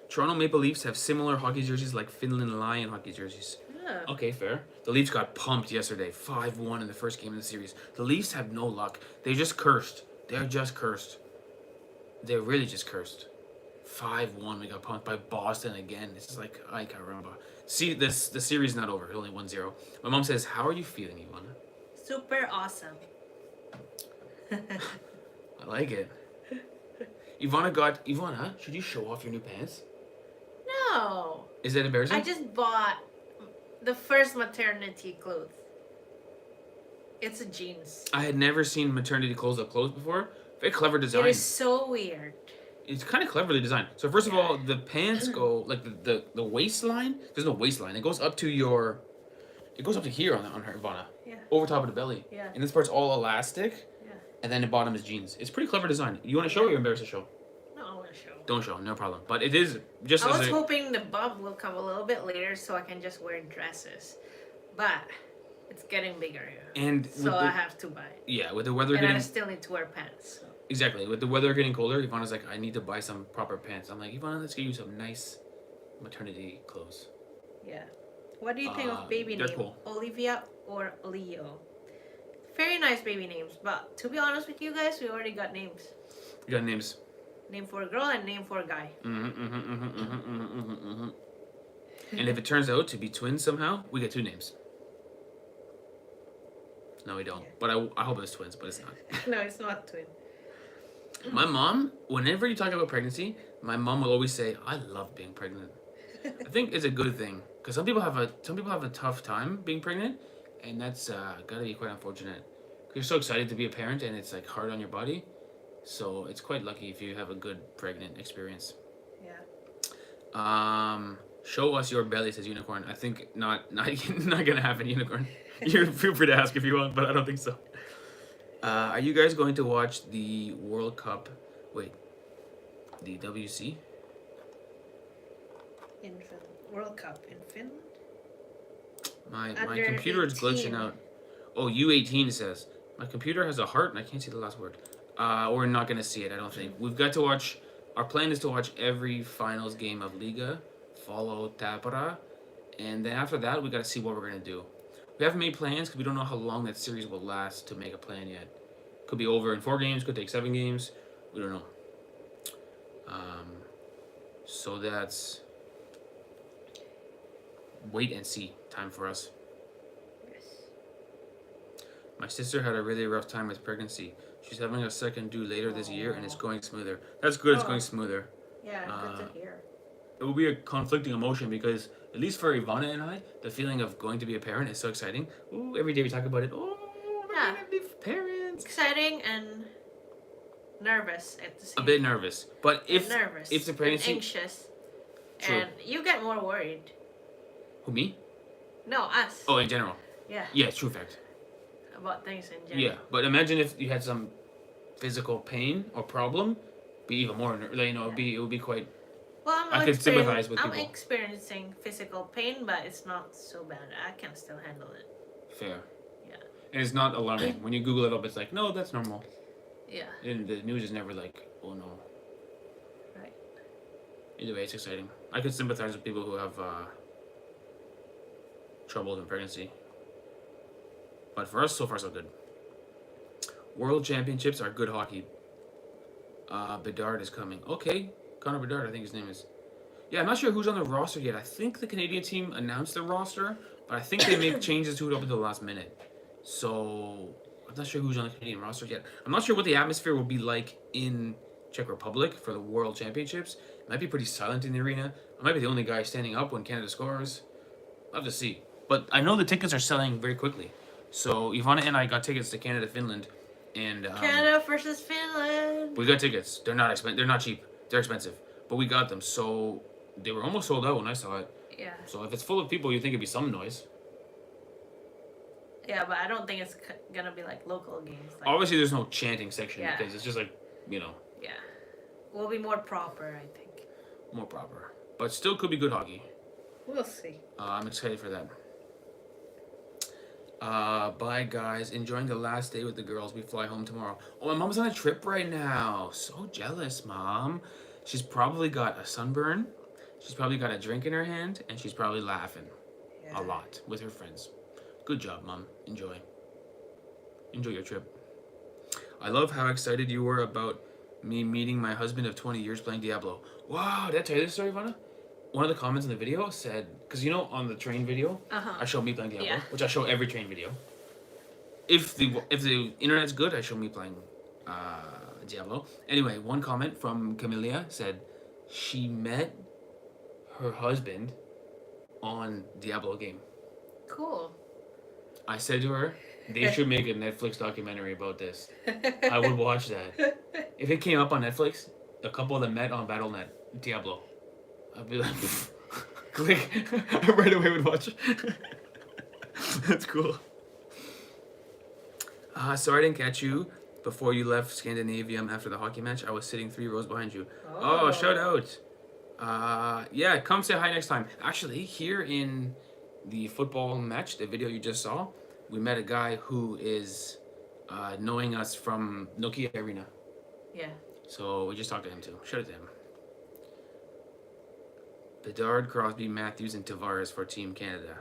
Toronto Maple Leafs have similar hockey jerseys like Finland Lion hockey jerseys. Oh. Okay, fair. The Leafs got pumped yesterday, 5-1 in the first game of the series. The Leafs have no luck. They just cursed. They're just cursed. They're really just cursed. 5-1. We got pumped by Boston again. This is like, I can't remember. See, the series is not over. It's only 1-0. My mom says, "How are you feeling, Ivana?" Super awesome. I like it. Ivana, should you show off your new pants? No. Is that embarrassing? I just bought the first maternity clothes. It's a jeans. I had never seen maternity clothes up close before. Very clever design. It is so weird. It's kind of cleverly designed. So first of all, the pants go like the waistline. There's no waistline. It goes up to your. It goes up to here on her Ivana. Yeah. Over top of the belly. Yeah. And this part's all elastic. Yeah. And then the bottom is jeans. It's pretty clever design. You want to show or you're embarrassed to show? No, I want to show. Don't show. No problem. But it is just. I was hoping the bump will come a little bit later so I can just wear dresses, but it's getting bigger here. And so I have to buy it. Yeah, with the weather and getting. I still need to wear pants. So. Exactly. With the weather getting colder, Ivana's like, I need to buy some proper pants. I'm like, Ivana, let's get you some nice maternity clothes. Yeah. What do you think of baby they're name? cool. Olivia or Leo? Very nice baby names, but to be honest with you guys, we already got names. You got names. Name for a girl and name for a guy. And if it turns out to be twins somehow, we get two names. No, we don't. Yeah. But I hope it's twins, but it's not. No, it's not twin. My mom, whenever you talk about pregnancy, my mom will always say, "I love being pregnant." I think it's a good thing because some people have a tough time being pregnant, and that's gotta be quite unfortunate. You're so excited to be a parent, and it's like hard on your body. So it's quite lucky if you have a good pregnant experience. Yeah. Show us your belly, says Unicorn. I think not gonna happen, Unicorn. You feel free to ask if you want, but I don't think so. Are you guys going to watch the World Cup? Wait, the WC? In Finland. World Cup in Finland? My computer is glitching out. Oh, U18 says. My computer has a heart and I can't see the last word. We're not going to see it, I don't think. We've got to watch... Our plan is to watch every finals game of Liga, follow Tapara, and then after that, we got to see what we're going to do. We haven't made plans because we don't know how long that series will last to make a plan yet. Could be over in 4 games, could take 7 games. We don't know. So that's wait and see time for us. Yes. My sister had a really rough time with pregnancy. She's having a second due later this year and it's going smoother. That's good, it's going smoother. Yeah, good to hear. It will be a conflicting emotion because, at least for Ivana and I, the feeling of going to be a parent is so exciting. Ooh, every day we talk about it. Oh, we're going to be parents. Exciting and nervous at the same time. A bit nervous. But if the pregnancy... And anxious. True. And you get more worried. Who, me? No, us. Oh, in general. Yeah. Yeah, true fact. About things in general. Yeah, but imagine if you had some physical pain or problem, be even more, it would be quite... Well, I could sympathize with people. I'm experiencing physical pain, but it's not so bad. I can still handle it. Fair. Yeah. And it's not alarming. When you Google it up, it's like, no, that's normal. Yeah. And the news is never like, oh no. Right. Either way, it's exciting. I could sympathize with people who have trouble in pregnancy. But for us, so far, so good. World Championships are good hockey. Bedard is coming. Okay. Connor Bedard, I think his name is. Yeah, I'm not sure who's on the roster yet. I think the Canadian team announced the roster, but I think they make changes to it up until the last minute. So, I'm not sure who's on the Canadian roster yet. I'm not sure what the atmosphere will be like in Czech Republic for the World Championships. It might be pretty silent in the arena. I might be the only guy standing up when Canada scores. I'll have to see. But I know the tickets are selling very quickly. So, Ivana and I got tickets to Canada-Finland. And Canada versus Finland. We got tickets. They're not They're not cheap. They're expensive, but we got them. So they were almost sold out when I saw it. Yeah. So if it's full of people, you think it'd be some noise. Yeah, but I don't think it's gonna be like local games. Like, obviously, there's no chanting section because it's just like, Yeah. We'll be more proper, I think. More proper, but still could be good hockey. We'll see. I'm excited for that. Bye, guys. Enjoying the last day with the girls. We fly home tomorrow. Oh, my mom's on a trip right now. So jealous, mom. She's probably got a sunburn. She's probably got a drink in her hand, and she's probably laughing Yeah. a lot with her friends. Good job, mom. Enjoy. Enjoy your trip. I love how excited you were about me meeting my husband of 20 years playing Diablo. Wow, did I tell you this story, Vanna? One of the comments in the video said, because you know on the train video, I show me playing Diablo, Yeah. which I show every train video. If the internet's good, I show me playing Diablo. Anyway, one comment from Camellia said she met her husband on Diablo game. Cool. I said to her, they should make a Netflix documentary about this. I would watch that. If it came up on Netflix, a couple of them met on BattleNet Diablo. I'd be like, click. I right away would watch. That's cool. Sorry I didn't catch you before you left Scandinavium after the hockey match. I was sitting 3 rows behind you. Oh, shout out. Yeah, come say hi next time. Actually, here in the football match, the video you just saw, we met a guy who is knowing us from Nokia Arena. Yeah. So we just talked to him too. Shout out to him. Bedard, Crosby, Matthews, and Tavares for Team Canada.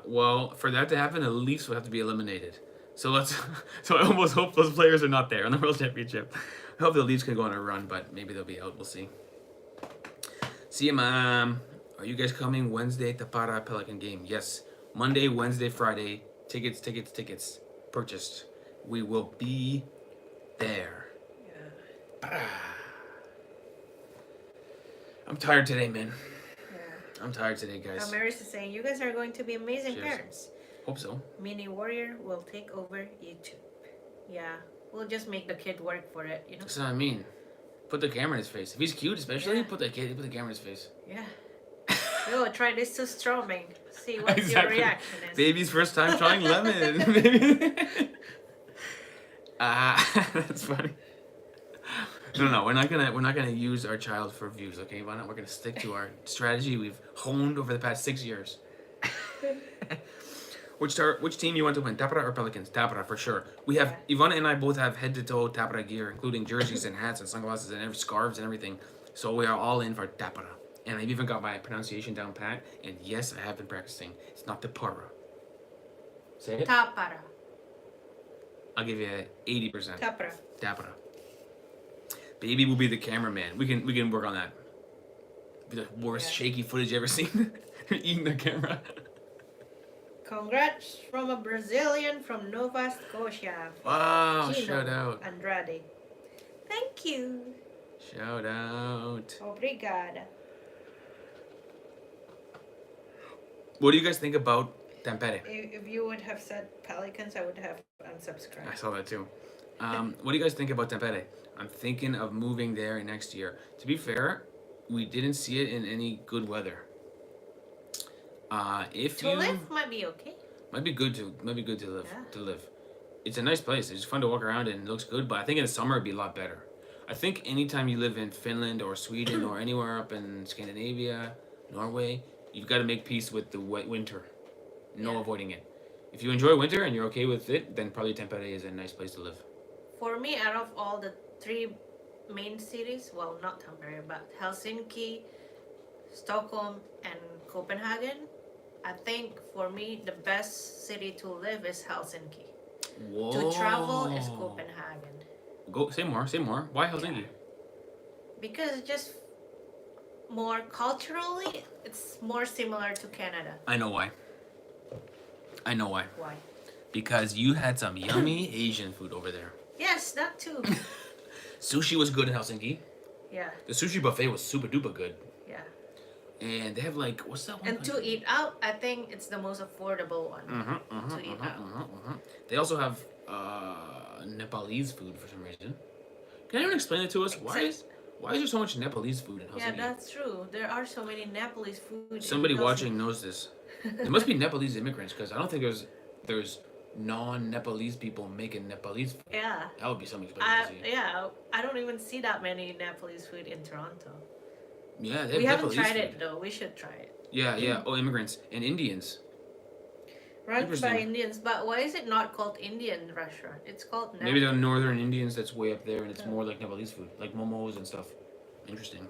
Well, for that to happen, the Leafs would have to be eliminated. So I almost hope those players are not there in the World Championship. I hope the Leafs can go on a run, but maybe they'll be out. We'll see. See you, Mom. Are you guys coming Wednesday to Para Pelican game? Yes. Monday, Wednesday, Friday. Tickets. Purchased. We will be there. Yeah. I'm tired today, man. Yeah. I'm tired today, guys. Maris is saying, you guys are going to be amazing Cheers. parents. Hope so. Mini Warrior will take over YouTube. Yeah. We'll just make the kid work for it, you know? That's what I mean. Put the camera in his face. If he's cute, especially, Yeah. put the camera in his face. Yeah. We'll try this to Stroming. See what Exactly. your reaction is. Baby's first time trying lemon. That's funny. No, we're not gonna use our child for views, okay? Why not? We're gonna stick to our strategy we've honed over the past 6 years. Which team you want to win, Tapara or Pelicans? Tapara for sure. We have Ivana and I both have head to toe Tapara gear, including jerseys and hats and sunglasses and scarves and everything. So we are all in for Tapara. And I've even got my pronunciation down pat. And yes, I have been practicing. It's not Tapara. Say it. Tapara. I'll give you 80%. Tapara. Tapara. Baby will be the cameraman. We can work on that. Be the worst shaky footage you ever seen. Eating the camera. Congrats from a Brazilian from Nova Scotia. Wow, Gino shout out. Andrade. Thank you. Shout out. Obrigada. What do you guys think about Tampere? If you would have said Pelicans, I would have unsubscribed. I saw that too. What do you guys think about Tampere? I'm thinking of moving there next year. To be fair, we didn't see it in any good weather. Live might be okay. Might be good to live. Yeah. To live. It's a nice place. It's fun to walk around and it looks good. But I think in the summer it'd be a lot better. I think anytime you live in Finland or Sweden or anywhere up in Scandinavia, Norway, you've got to make peace with the wet winter. No avoiding it. If you enjoy winter and you're okay with it, then probably Tampere is a nice place to live. For me, out of all the 3 main cities, well, not Tampere, but Helsinki, Stockholm, and Copenhagen, I think for me the best city to live is Helsinki. Whoa. To travel is Copenhagen. Say more. Why Helsinki? Because it's just more culturally, it's more similar to Canada. I know why. Why? Because you had some yummy Asian food over there. Yes, that too. Sushi was good in Helsinki. Yeah. The sushi buffet was super duper good. Yeah. And they have like, what's that one? And to eat out, I think it's the most affordable one to eat out. They also have Nepalese food for some reason. Can anyone explain it to us? Why is there so much Nepalese food in Helsinki? Yeah, that's true. There are so many Nepalese food. Somebody watching knows this. There must be Nepalese immigrants because I don't think there's non-Nepalese people making Nepalese food. Yeah. That would be something special to see. Yeah, I don't even see that many Nepalese food in Toronto. Yeah, they have We haven't Nepalese tried food. it though. We should try it. Yeah. Oh, immigrants and Indians. Run by Interesting. Indians, but why is it not called Indian restaurant? It's called Maybe Nepal. the northern Indians that's way up there, and it's more like Nepalese food, like momos and stuff. Interesting.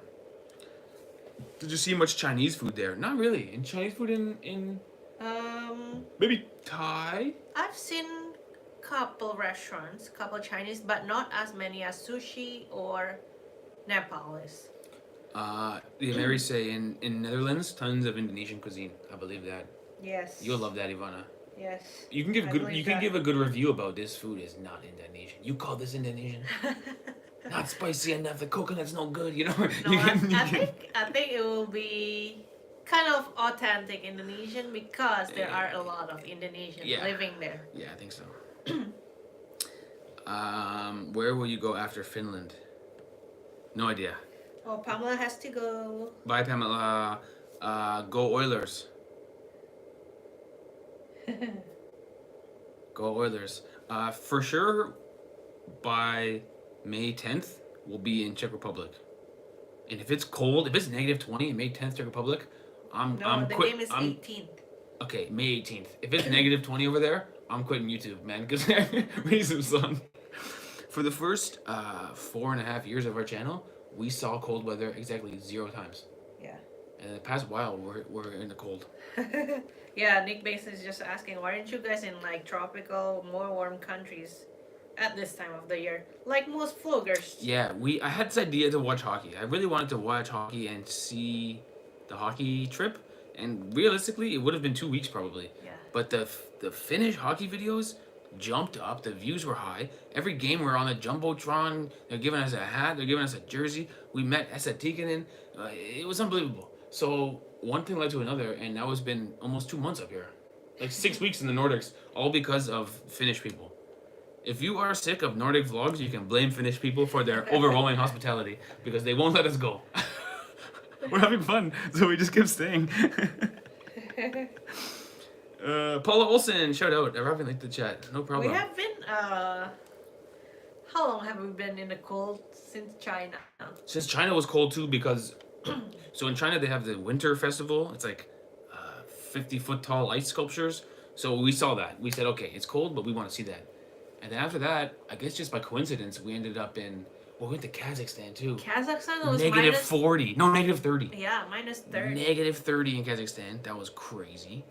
Did you see much Chinese food there? Not really. In Chinese food in maybe Thai. I've seen couple restaurants, couple Chinese, but not as many as sushi or Nepalese. The Mary say in Netherlands, tons of Indonesian cuisine. I believe that. Yes. You'll love that, Ivana. Yes. You can give I good. believe You can that. give a good review about this food is not Indonesian. You call this Indonesian? Not spicy enough. The coconut's no good. You know. No, You I can- think it will be kind of authentic Indonesian because there are a lot of Indonesians Yeah. living there. Yeah, I think so. Where will you go after Finland? No idea. Oh, Pamela has to go. Bye, Pamela. Go Oilers. Go Oilers. For sure, by May 10th, we'll be in Czech Republic. And if it's cold, if it's -20 May 10th, Czech Republic, No, the game is 18th. Okay, May 18th. If it's -20 over there, I'm quitting YouTube, man, because we need some sun. For the first 4.5 years of our channel, we saw cold weather exactly 0 times. Yeah. And in the past while, we're in the cold. Yeah, Nick Basin is just asking, why aren't you guys in like tropical, more warm countries at this time of the year? Like most vloggers. Yeah, I had this idea to watch hockey. I really wanted to watch hockey and see the hockey trip. And realistically, it would have been 2 weeks probably. Yeah. But the Finnish hockey videos jumped up. The views were high. Every game we're on a jumbotron. They're giving us a hat. They're giving us a jersey. We met Esa Tikkanen. It was unbelievable. So one thing led to another, and now it's been almost 2 months up here, like 6 weeks in the Nordics, all because of Finnish people. If you are sick of Nordic vlogs, you can blame Finnish people for their overwhelming hospitality because they won't let us go. We're having fun, so we just keep staying. Paula Olsen, shout out. I haven't linked the chat. No problem. We have been, how long have we been in the cold since China? Since China was cold too, because so in China they have the winter festival. It's like 50-foot tall ice sculptures. So we saw that. We said, okay, it's cold, but we want to see that. And then after that, I guess just by coincidence, we ended up in. Well, we went to Kazakhstan too. Kazakhstan was -40. No, -30. Yeah, -30. -30 in Kazakhstan. That was crazy.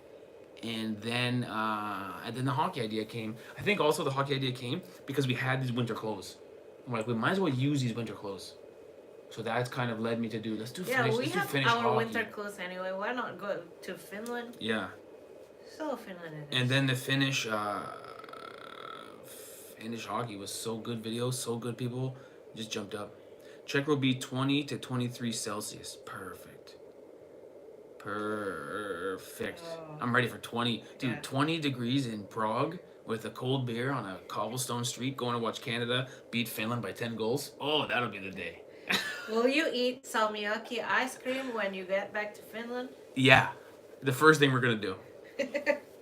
And then the hockey idea came. I think also the hockey idea came because we had these winter clothes. I'm like, we might as well use these winter clothes. So that's kind of led me to do. Let's do Yeah, Finnish. we Let's do have Finnish our hockey. winter clothes anyway. Why not go to Finland? Yeah. So Finland it is. And then the Finnish hockey was so good videos, so good people, just jumped up. Czech will be 20 to 23 Celsius. Perfect. Oh. I'm ready for 20. Dude, Yeah. 20 degrees in Prague with a cold beer on a cobblestone street going to watch Canada beat Finland by 10 goals. Oh, that'll be the day. Will you eat salmiakki ice cream when you get back to Finland? Yeah. The first thing we're going to do.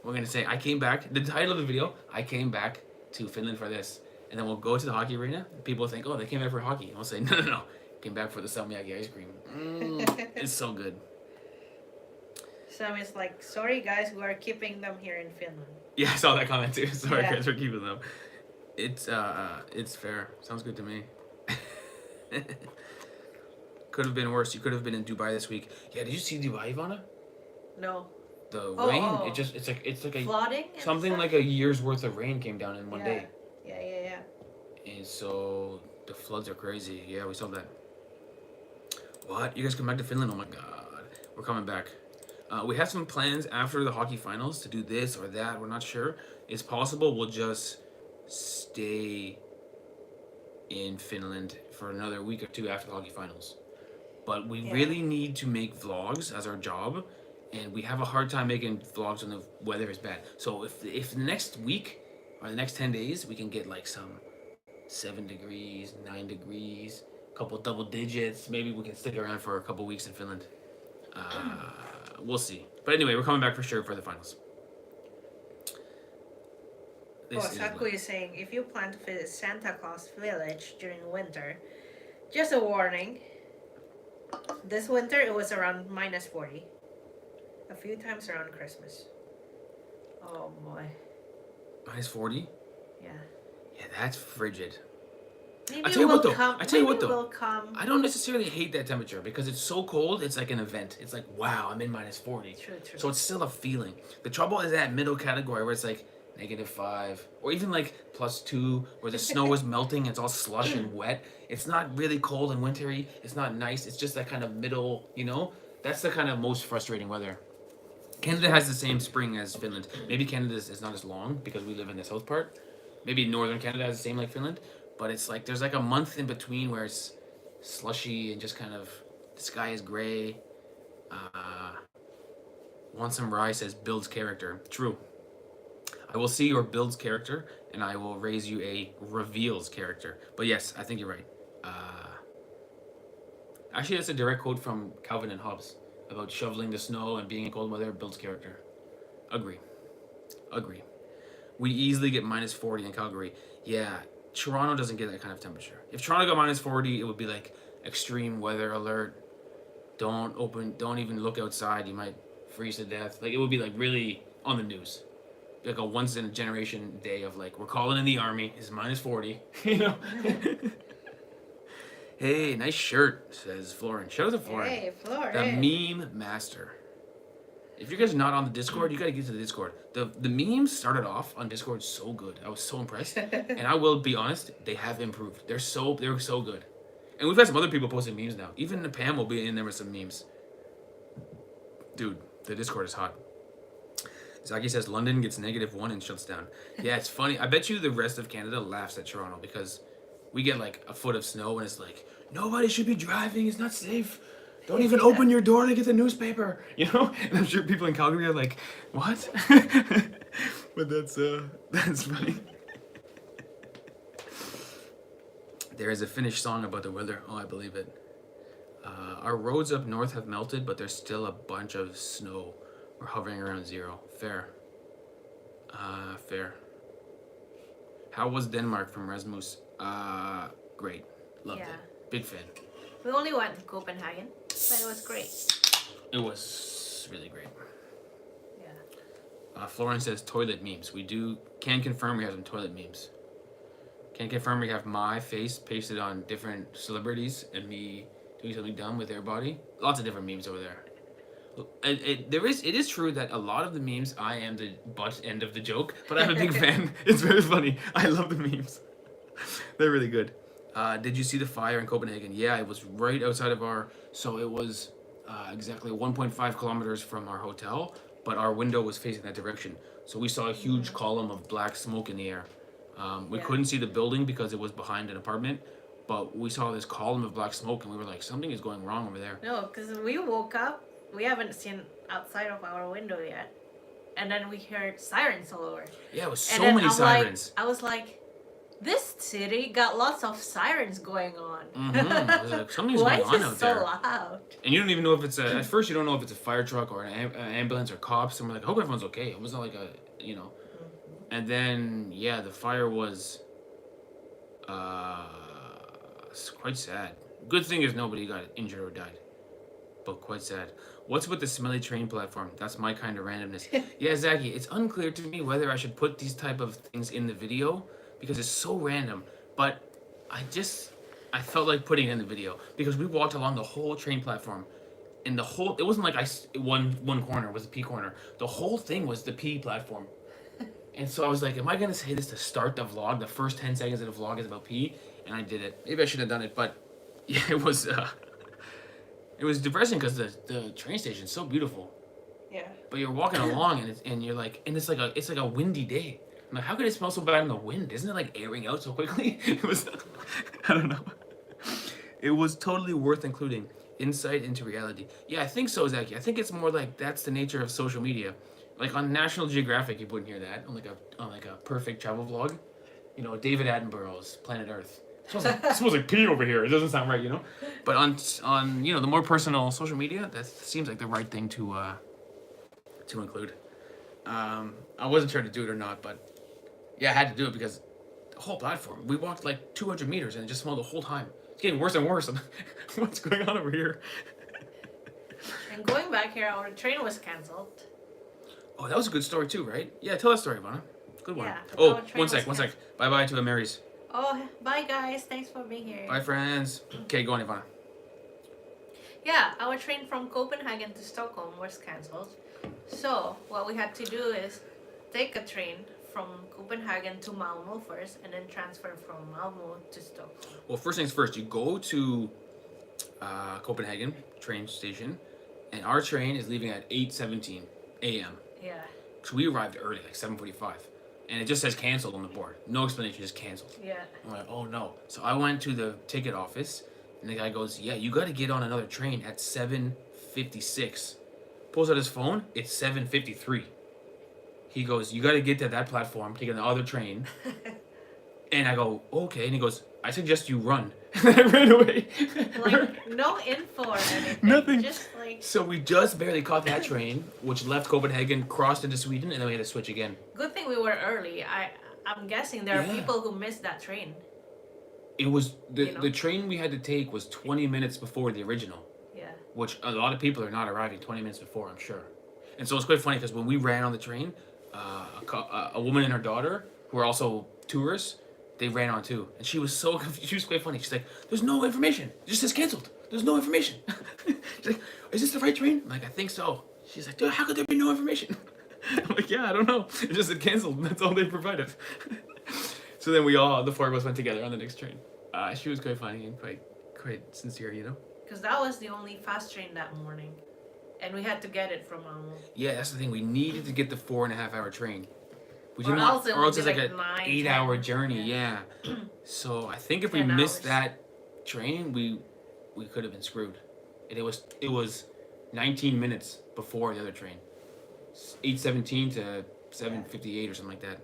We're going to say, I came back. The title of the video, I came back to Finland for this. And then we'll go to the hockey arena. People think, oh, they came back for hockey. And we'll say, no. Came back for the salmiakki ice cream. It's so good. Sam is like, sorry guys, we are keeping them here in Finland. Yeah, I saw that comment too. Sorry Yeah. guys for keeping them. It's fair. Sounds good to me. Could have been worse. You could have been in Dubai this week. Yeah, did you see Dubai, Ivana? No. The Oh, rain. oh. It's like a Flooding? and something stuff? like a year's worth of rain came down in one day. Yeah. And so the floods are crazy. Yeah, we saw that. What? You guys come back to Finland? Oh my god. We're coming back. We have some plans after the hockey finals to do this or that. We're not sure. It's possible we'll just stay in Finland for another week or two after the hockey finals. But we really need to make vlogs as our job. And we have a hard time making vlogs when the weather is bad. So if the next week or the next 10 days we can get like some 7 degrees, 9 degrees, a couple double digits, maybe we can stick around for a couple weeks in Finland. We'll see. But anyway, we're coming back for sure for the finals. Saku is saying, if you plan to visit Santa Claus Village during winter, just a warning. This winter it was around -40. A few times around Christmas. Oh boy. Minus 40? Yeah. Yeah, that's frigid. Maybe I tell you we'll what though. come. I tell you Maybe what though. we'll come. I don't necessarily hate that temperature because it's so cold. It's like an event. It's like wow, I'm in minus 40. True, true. So it's still a feeling. The trouble is that middle category where it's like -5 or even like +2, where the snow is melting. It's all slush and wet. It's not really cold and wintry. It's not nice. It's just that kind of middle. You know, that's the kind of most frustrating weather. Canada has the same spring as Finland. Maybe Canada is not as long because we live in the south part. Maybe northern Canada has the same like Finland, but it's like there's like a month in between where it's slushy and just kind of the sky is gray. Uh, Want some rye says builds character. True. I will see your builds character and I will raise you a reveals character. But yes, I think you're right. Actually, that's a direct quote from Calvin and Hobbes about shoveling the snow and being in cold weather builds character. Agree. Agree. We easily get minus 40 in Calgary. Yeah, Toronto doesn't get that kind of temperature. If Toronto got minus 40, it would be like extreme weather alert. Don't even look outside. You might freeze to death. Like it would be like really on the news. Like a once in a generation day of like, we're calling in the army. It's minus 40. You know? Hey, nice shirt, says Florin. Shout out to Florin. Hey, Florin. The meme master. If you guys are not on the Discord, you gotta get to the Discord. The memes started off on Discord so good. I was so impressed. And I will be honest, they have improved. They're so good. And we've had some other people posting memes now. Even Pam will be in there with some memes. Dude, the Discord is hot. Zaki says London gets -1 and shuts down. Yeah, it's funny. I bet you the rest of Canada laughs at Toronto because we get like a foot of snow and it's like, nobody should be driving. It's not safe. Don't even open your door to get the newspaper, you know? And I'm sure people in Calgary are like, what? But that's funny. There is a Finnish song about the weather. Oh, I believe it. Our roads up north have melted, but there's still a bunch of snow. We're hovering around 0. Fair. Fair. How was Denmark from Rasmus? Great. Loved it. Big fan. We only went to Copenhagen, but it was great. It was really great. Yeah. Florence says toilet memes. Can confirm we have some toilet memes. Can confirm we have my face pasted on different celebrities and me doing something dumb with their body. Lots of different memes over there. It is true that a lot of the memes I am the butt end of the joke, but I'm a big fan. It's very funny. I love the memes. They're really good. Did you see the fire in Copenhagen? Yeah, it was right outside of so it was exactly 1.5 kilometers from our hotel, but our window was facing that direction. So we saw a huge column of black smoke in the air. We couldn't see the building because it was behind an apartment, but we saw this column of black smoke and we were like, something is going wrong over there. No, because we woke up, we haven't seen outside of our window yet. And then we heard sirens all over. Yeah, it was so many sirens. I was like, this city got lots of sirens going on. I was like, something's going on out there. Why is it so loud? And you don't even know if it's at first you don't know if it's a fire truck or an ambulance or cops. And we're like, I hope everyone's okay. It wasn't like And then, yeah, the fire was quite sad. Good thing is nobody got injured or died. But quite sad. What's with the smelly train platform? That's my kind of randomness. Yeah, Zaki, it's unclear to me whether I should put these type of things in the video because it's so random. But I felt like putting it in the video because we walked along the whole train platform. And it wasn't like one corner was the P corner. The whole thing was the P platform. And so I was like, am I going to say this to start the vlog? The first 10 seconds of the vlog is about P. And I did it. Maybe I should have done it. But yeah, it was depressing because the train station is so beautiful. Yeah. But you're walking along and it's like a windy day. I'm like, how could it smell so bad in the wind? Isn't it like airing out so quickly? It was, I don't know. It was totally worth including. Insight into reality. Yeah, I think so, Zaki. I think it's more like that's the nature of social media. Like on National Geographic, you wouldn't hear that on like a perfect travel vlog. You know, David Attenborough's Planet Earth. It smells like pee over here. It doesn't sound right, you know. But on the more personal social media, that seems like the right thing to include. I wasn't sure to do it or not, but yeah, I had to do it because the whole platform. We walked like 200 meters and it just smelled the whole time. It's getting worse and worse. What's going on over here? And going back here, our train was cancelled. Oh, that was a good story too, right? Yeah, tell that story, Ivana. Good one. Yeah, Oh, our train one was sec. canceled. Bye bye to Marys. Oh, bye guys. Thanks for being here. Bye, friends. Okay, go on, Ivana. Yeah, our train from Copenhagen to Stockholm was cancelled. So, what we had to do is take a train from Copenhagen to Malmo first and then transfer from Malmo to Stockholm. Well, first things first, you go to Copenhagen train station, and our train is leaving at 8:17 a.m. Yeah. So we arrived early, like 7:45, and it just says canceled on the board. No explanation, just canceled. Yeah. I'm like, oh no. So I went to the ticket office, and the guy goes, yeah, you got to get on another train at 7:56. Pulls out his phone, it's 7:53. He goes, you got to get to that platform, take another train. And I go, okay. And he goes, I suggest you run. And I ran away. Like, no info or anything. Nothing. Just like. So we just barely caught that train, which left Copenhagen, crossed into Sweden, and then we had to switch again. Good thing we were early. I'm guessing there are Yeah. people who missed that train. It was the You know? the train we had to take was 20 minutes before the original, Yeah. which a lot of people are not arriving 20 minutes before, I'm sure. And so it's quite funny because when we ran on the train, a woman and her daughter, who are also tourists, they ran on too, and she was so confused. She was quite funny. She's like, "There's no information. It just says canceled. There's no information." She's like, "Is this the right train?" I'm like, "I think so." She's like, "Dude, how could there be no information?" I'm like, "Yeah, I don't know. It just said canceled. And that's all they provided." So then the four of us went together on the next train. She was quite funny and quite sincere, you know. Because that was the only fast train that morning. And we had to get it from Malmo. Yeah, that's the thing. We needed to get the 4.5-hour train. We Or didn't else want, it or would else be it's like like an 9, 8-hour 10. journey. Yeah. Yeah. So I think if we 10 missed hours. that train, we could have been screwed. And it was 19 minutes before the other train. 8:17 to 7:58 or something like that.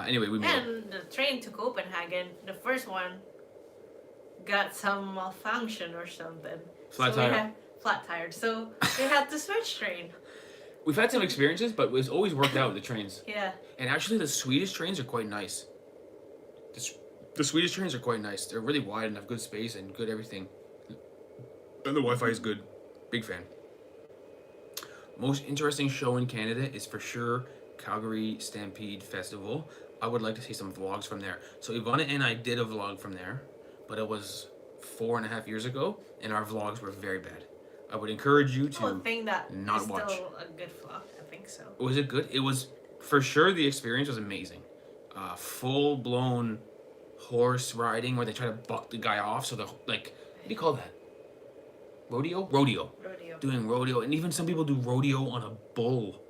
Anyway, we made it. And the train to Copenhagen, the first one, got some malfunction or something. Flat so tire. We had flat tired. So we had to switch train. We've had some experiences, but it's always worked out with the trains. Yeah. And actually, the Swedish trains are quite nice. The Swedish trains are quite nice. They're really wide and have good space and good everything. And the Wi-Fi is good. Big fan. Most interesting show in Canada is for sure Calgary Stampede Festival. I would like to see some vlogs from there. So Ivana and I did a vlog from there, but it was 4.5 years ago, and our vlogs were very bad. I would encourage you I to think that not is watch. still a good vlog. I think so. Was it good? It was, for sure, the experience was amazing. Full-blown horse riding where they try to buck the guy off. So what do you call that? Rodeo? Rodeo. Doing rodeo. And even some people do rodeo on a bull,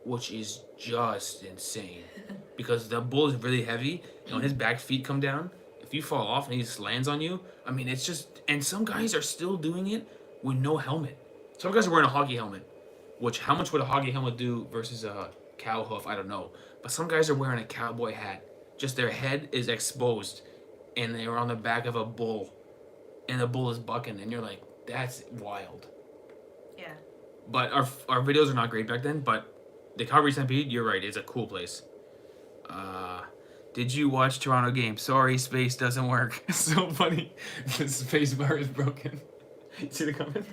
which is just insane. Because the bull is really heavy, and when his back feet come down, if you fall off and he just lands on you, I mean, it's just... And some guys are still doing it with no helmet. Some guys are wearing a hockey helmet, which how much would a hockey helmet do versus a cow hoof? I don't know. But some guys are wearing a cowboy hat. Just their head is exposed, and they are on the back of a bull, and the bull is bucking, and you're like, that's wild. Yeah. But our videos are not great back then, but the Calgary Stampede, you're right, it's a cool place. Did you watch Toronto game? Sorry, space doesn't work. So funny. The space bar is broken. See the comment?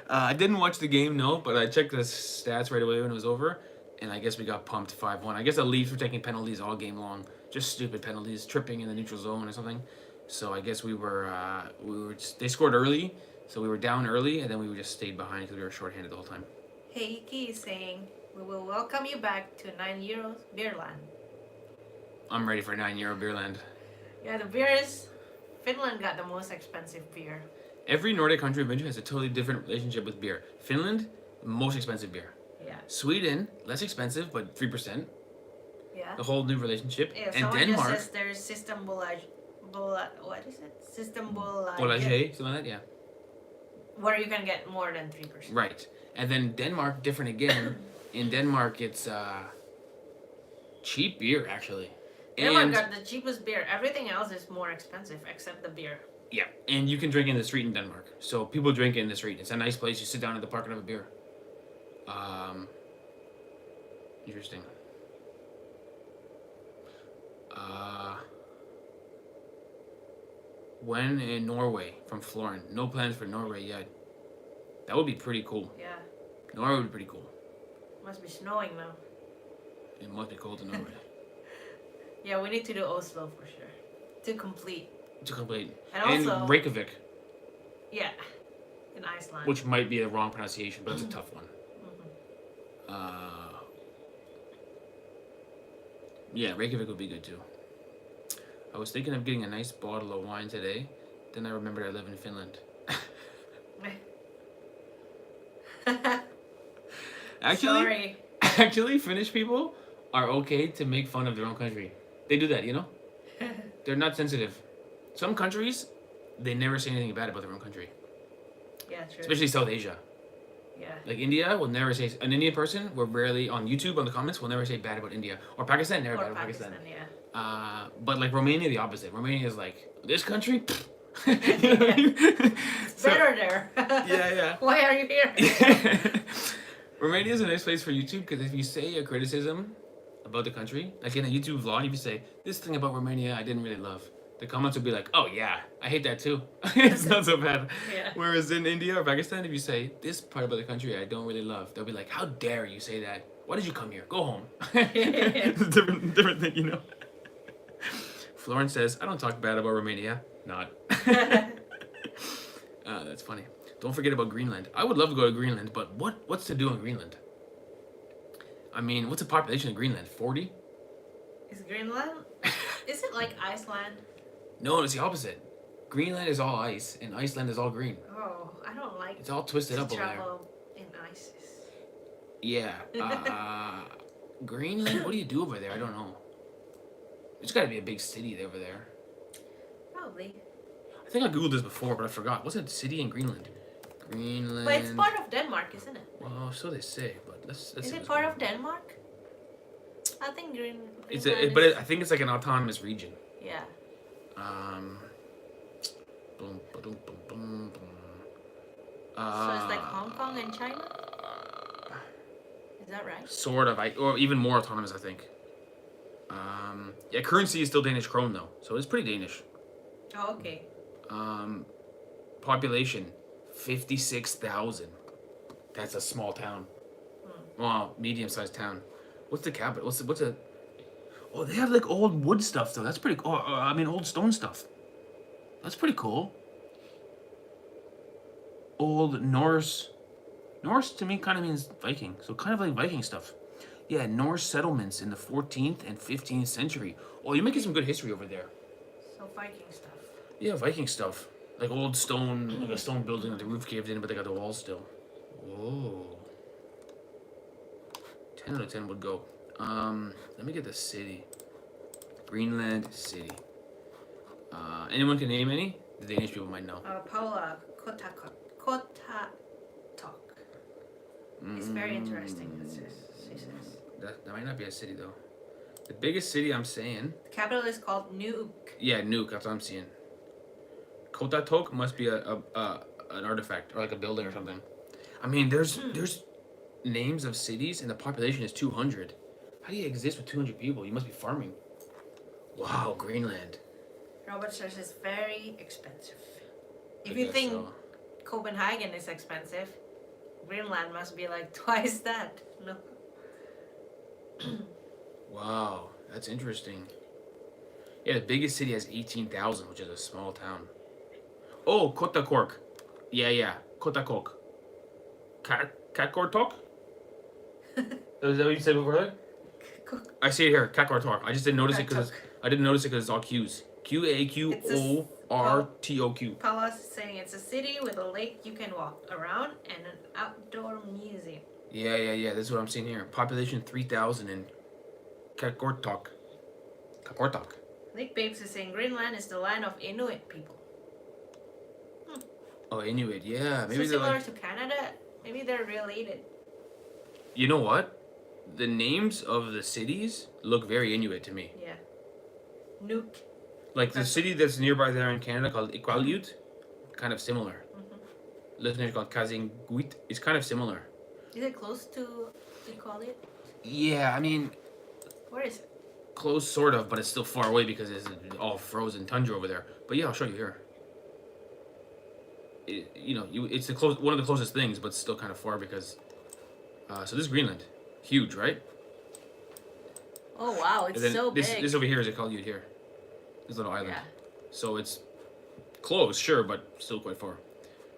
I didn't watch the game, no, but I checked the stats right away when it was over, and I guess we got pumped 5-1. I guess the Leafs were taking penalties all game long. Just stupid penalties, tripping in the neutral zone or something. So I guess we were they scored early, so we were down early, and then we just stayed behind because we were shorthanded the whole time. Hey, Iki is saying, we will welcome you back to 9 euros Beerland. I'm ready for €9 Beerland. Yeah, the beer is... Finland got the most expensive beer. Every Nordic country I've been to has a totally different relationship with beer. Finland, most expensive beer. Yeah. Sweden, less expensive, but 3%. Yeah. A whole new relationship. Yeah, And someone Denmark... just says there's System what is it? System Bolage, something like that, yeah. Where you can get more than 3%. Right. And then Denmark, different again. In Denmark, it's cheap beer, actually. Denmark And got the cheapest beer. Everything else is more expensive except the beer. yeah, and you can drink in the street in Denmark. So people drink in the street. It's a nice place. You sit down at the park and have a beer. Interesting. When in Norway from Florin. No plans for Norway yet. That would be pretty cool. Yeah. Norway would be pretty cool. Must be snowing now. It must be cold in Norway. Yeah, we need to do Oslo for sure. To complete. To complete. And also, Reykjavik, yeah, in Iceland. which might be the wrong pronunciation, but it's a tough one. Yeah, Reykjavik would be good too. I was thinking of getting a nice bottle of wine today. Then I remembered I live in Finland. Sorry. Actually, Finnish people are okay to make fun of their own country. They do that, you know? They're not sensitive. Some countries, they never say anything bad about their own country. Yeah, true. Especially South Asia. Yeah. Like India will never say, an Indian person will rarely, on YouTube, on the comments, will never say bad about India. Or Pakistan, never Or bad about Pakistan, Pakistan. yeah. But like Romania, the opposite. Romania is like, this country? You know Yeah. what I mean? It's better there. Yeah. Why are you here? Romania is a nice place for YouTube because if you say a criticism about the country, like in a YouTube vlog, if you say, this thing about Romania I didn't really love, the comments will be like, oh yeah, I hate that too. It's not so bad. Yeah. Whereas in India or Pakistan, if you say, this part about the country I don't really love, they'll be like, how dare you say that? Why did you come here? Go home. It's a different thing, you know. Florence says, I don't talk bad about Romania. Not. That's funny. Don't forget about Greenland. I would love to go to Greenland, but what's to do in Greenland? I mean, what's the population of Greenland? 40? Is Greenland? Is it like Iceland? No, it's the opposite. Greenland is all ice, and Iceland is all green. Oh, I don't like It's all twisted to up over there. travel in ISIS. Yeah. Greenland, what do you do over there? I don't know. There's got to be a big city over there. Probably. I think I googled this before, but I forgot. What's a city in Greenland? Greenland. But it's part of Denmark, isn't it? Well, so they say, but let's Is see it what's part going of Denmark? I think Greenland I think it's like an autonomous region. Yeah. Boom, ba-dum, boom, boom, boom. So it's like Hong Kong and China? Is that right? Sort of, or even more autonomous, I think. Yeah, currency is still Danish krone though, so it's pretty Danish. Oh, okay. Population, 56,000. That's a small town. Well, medium-sized town. What's the capital? What's a? Oh, they have like old wood stuff though. That's pretty cool. I mean, old stone stuff. That's pretty cool. Old Norse. Norse to me kind of means Viking, so kind of like Viking stuff. Yeah, Norse settlements in the 14th and 15th century. Oh, you're making some good history over there. So Viking stuff. Yeah, Viking stuff. Like old stone, like a stone building with the roof caved in, but they got the walls still. Whoa. 10 out of 10 would go. Let me get the city. Greenland city. Anyone can name any? The Danish people might know. Paula Kotatok. It's very interesting, she says. That might not be a city though. The biggest city I'm saying. The capital is called Nuuk. Yeah, Nuuk. That's what I'm seeing. Kotatok must be an artifact or like a building or something. I mean, there's names of cities and the population is 200. How do you exist with 200 people? You must be farming. Wow, Greenland. Robert says it's very expensive. If I you guess think so. Copenhagen is expensive, Greenland must be like twice that. No. Wow, that's interesting. Yeah, the biggest city has 18,000, which is a small town. Oh, Kotakork. Yeah, Kotakok. Kakortok? Is that what you said before? I see it here, Kakortok. I just didn't notice it because it's all Q's. Qakortoq. Paula's saying it's a city with a lake you can walk around and an outdoor museum. Yeah. That's what I'm seeing here. Population 3,000 in Kakortok. Nick Babes is saying Greenland is the land of Inuit people. Oh, Inuit. Yeah, maybe So they're similar like. to Canada. Maybe they're related. You know what? The names of the cities look very Inuit to me. Yeah. Nuuk. Like the city that's nearby there in Canada called Iqaluit, kind of similar. Listener called Kazingwit is kind of similar. Is it close to Iqaluit? Yeah, I mean, Where is it? close sort of, but it's still far away because it's all frozen tundra over there. But yeah, I'll show you here. It's one of the closest things, but still kind of far because So this is Greenland. Huge, right? Oh wow, And it's then so this big. this over here is called you here. This little island. Yeah. So it's close, sure, but still quite far.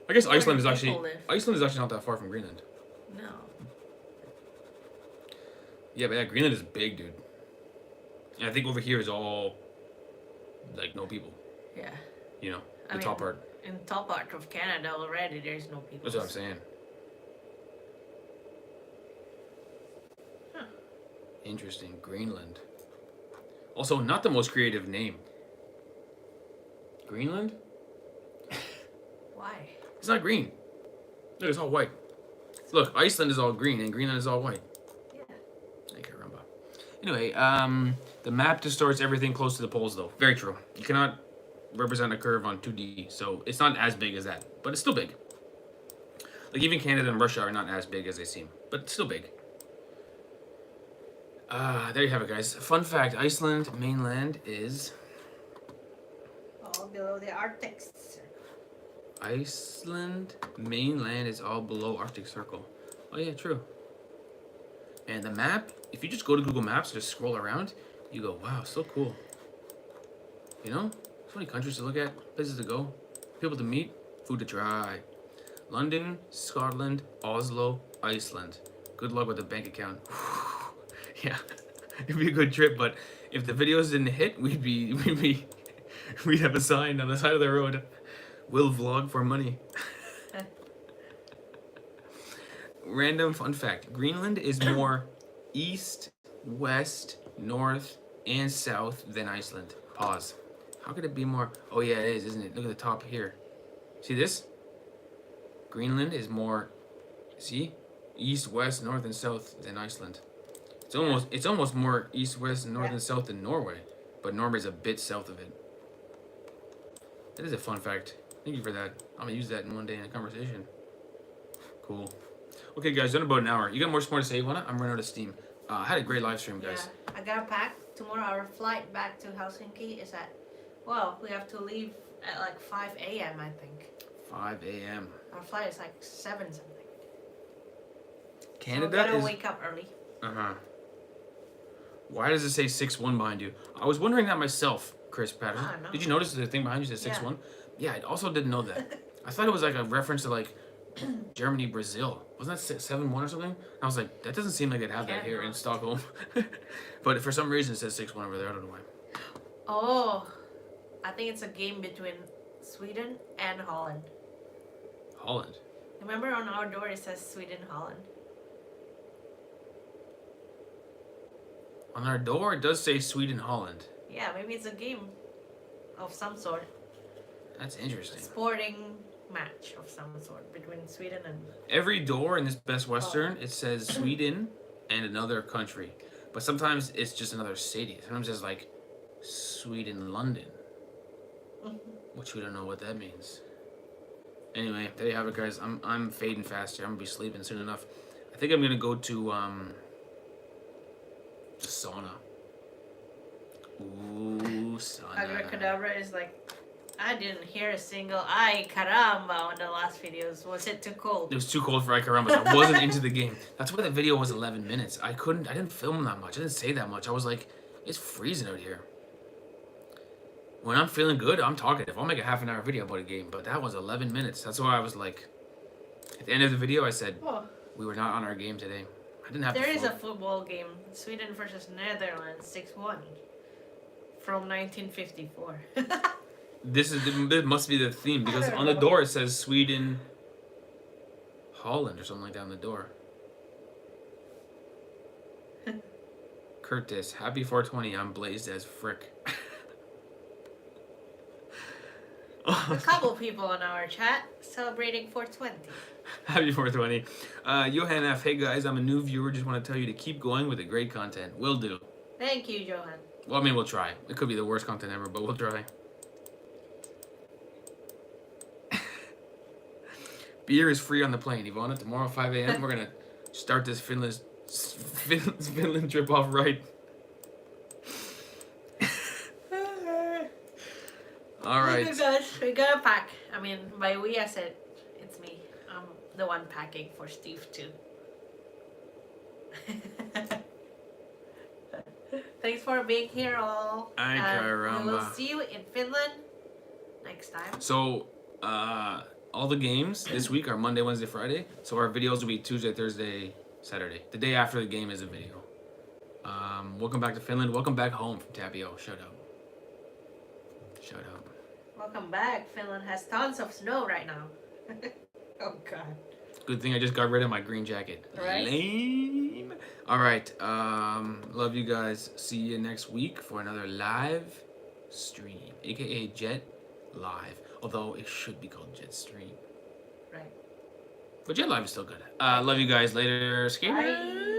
I guess Where Iceland do is actually people live? not that far from Greenland. No. Yeah, but yeah, Greenland is big, dude. And I think over here is all like no people. Yeah. You know, I the top mean, part. in top part of Canada already, there's no people. That's what I'm saying. Huh. Interesting, Greenland. Also, not the most creative name. Greenland? Why? It's not green. Look, it's all white. Look, Iceland is all green and Greenland is all white. Yeah. Ay, caramba. Anyway, the map distorts everything close to the poles, though. Very true. You cannot represent a curve on 2D, so it's not as big as that, but it's still big. Like even Canada and Russia are not as big as they seem, but it's still big. There you have it, guys. Fun fact: Iceland mainland is All below the Arctic Circle. Iceland mainland is all below Arctic Circle. Oh yeah, true. And the map, if you just go to Google Maps, just scroll around, you go, wow, so cool. You know, so many countries to look at, places to go, people to meet, food to try. London, Scotland, Oslo, Iceland. Good luck with the bank account. Yeah, it'd be a good trip, but if the videos didn't hit, we'd have a sign on the side of the road. We'll vlog for money. Random fun fact: Greenland is more east, west, north, and south than Iceland. Pause. How could it be more? Oh yeah, it is, isn't it? Look at the top here. See this? Greenland is more, see, east, west, north, and south than Iceland. It's almost more east, west, north, and south than Norway, but Norway's a bit south of it. That is a fun fact. Thank you for that. I'm gonna use that in one day in a conversation. Cool. Okay, guys, done about an hour. You got more to say, Wanna? I'm running out of steam. I had a great live stream, guys. Yeah, I gotta pack. Tomorrow our flight back to Helsinki is at, well, we have to leave at like 5 a.m. I think. 5 a.m. Our flight is like 7 something. Canada so we gotta is. wake up early. Why does it say 6-1 behind you? I was wondering that myself, Chris Patterson. I don't know. Did you notice the thing behind you said 6-1? Yeah, I also didn't know that. I thought it was like a reference to like Germany, Brazil. Wasn't that 7-1 or something? I was like, that doesn't seem like it'd have that here in Stockholm. But for some reason it says 6-1 over there. I don't know why. Oh, I think it's a game between Sweden and Holland. Holland. Remember on our door it says Sweden, Holland. On our door it does say Sweden, Holland. Yeah, maybe it's a game of some sort. That's interesting. Sporting match of some sort between Sweden and... Every door in this Best Western, it says Sweden and another country. But sometimes it's just another city. Sometimes it's like Sweden, London. Which we don't know what that means. Anyway, there you have it, guys. I'm fading fast here. I'm gonna be sleeping soon enough. I think I'm gonna go to the sauna. Ooh, sauna. Abracadabra is like, I didn't hear a single ay caramba on the last videos. Was it too cold? It was too cold for I Carambas. I wasn't into the game. That's why the video was 11 minutes. I didn't film that much. I didn't say that much. I was like, it's freezing out here. When I'm feeling good, I'm talkative. I'll make a half an hour video about a game, but that was 11 minutes. That's why I was like, at the end of the video, I said, we were not on our game today. I didn't have There is a football game, Sweden versus Netherlands, 6-1, from 1954. This must be the theme, because on the door it says Sweden, Holland, or something like that on the door. Curtis, happy 420. I'm blazed as frick. A couple people in our chat celebrating 420. Happy 420. Johan F. Hey guys, I'm a new viewer. Just want to tell you to keep going with the great content. Will do. Thank you, Johan. Well, I mean, we'll try. It could be the worst content ever, but we'll try. Beer is free on the plane. Ivana, tomorrow 5 a.m. we're going to start this Finland trip off right. All right. Okay, guys, we gotta pack. I mean, by we, I said it's me. I'm the one packing for Steve too. Thanks for being here, all. Ay, And we will caramba. see you in Finland next time. So, all the games this week are Monday, Wednesday, Friday. So our videos will be Tuesday, Thursday, Saturday. The day after the game is a video. Welcome back to Finland. Welcome back home from Tapio. Shout out. Shout out. Welcome back. Finland has tons of snow right now. Oh, God. Good thing I just got rid of my green jacket. Right. Lame. All right. Love you guys. See you next week for another live stream, aka Jet Live. Although it should be called Jet Stream. Right. But Jet Live is still good. Love you guys. Later. Skaters. Bye.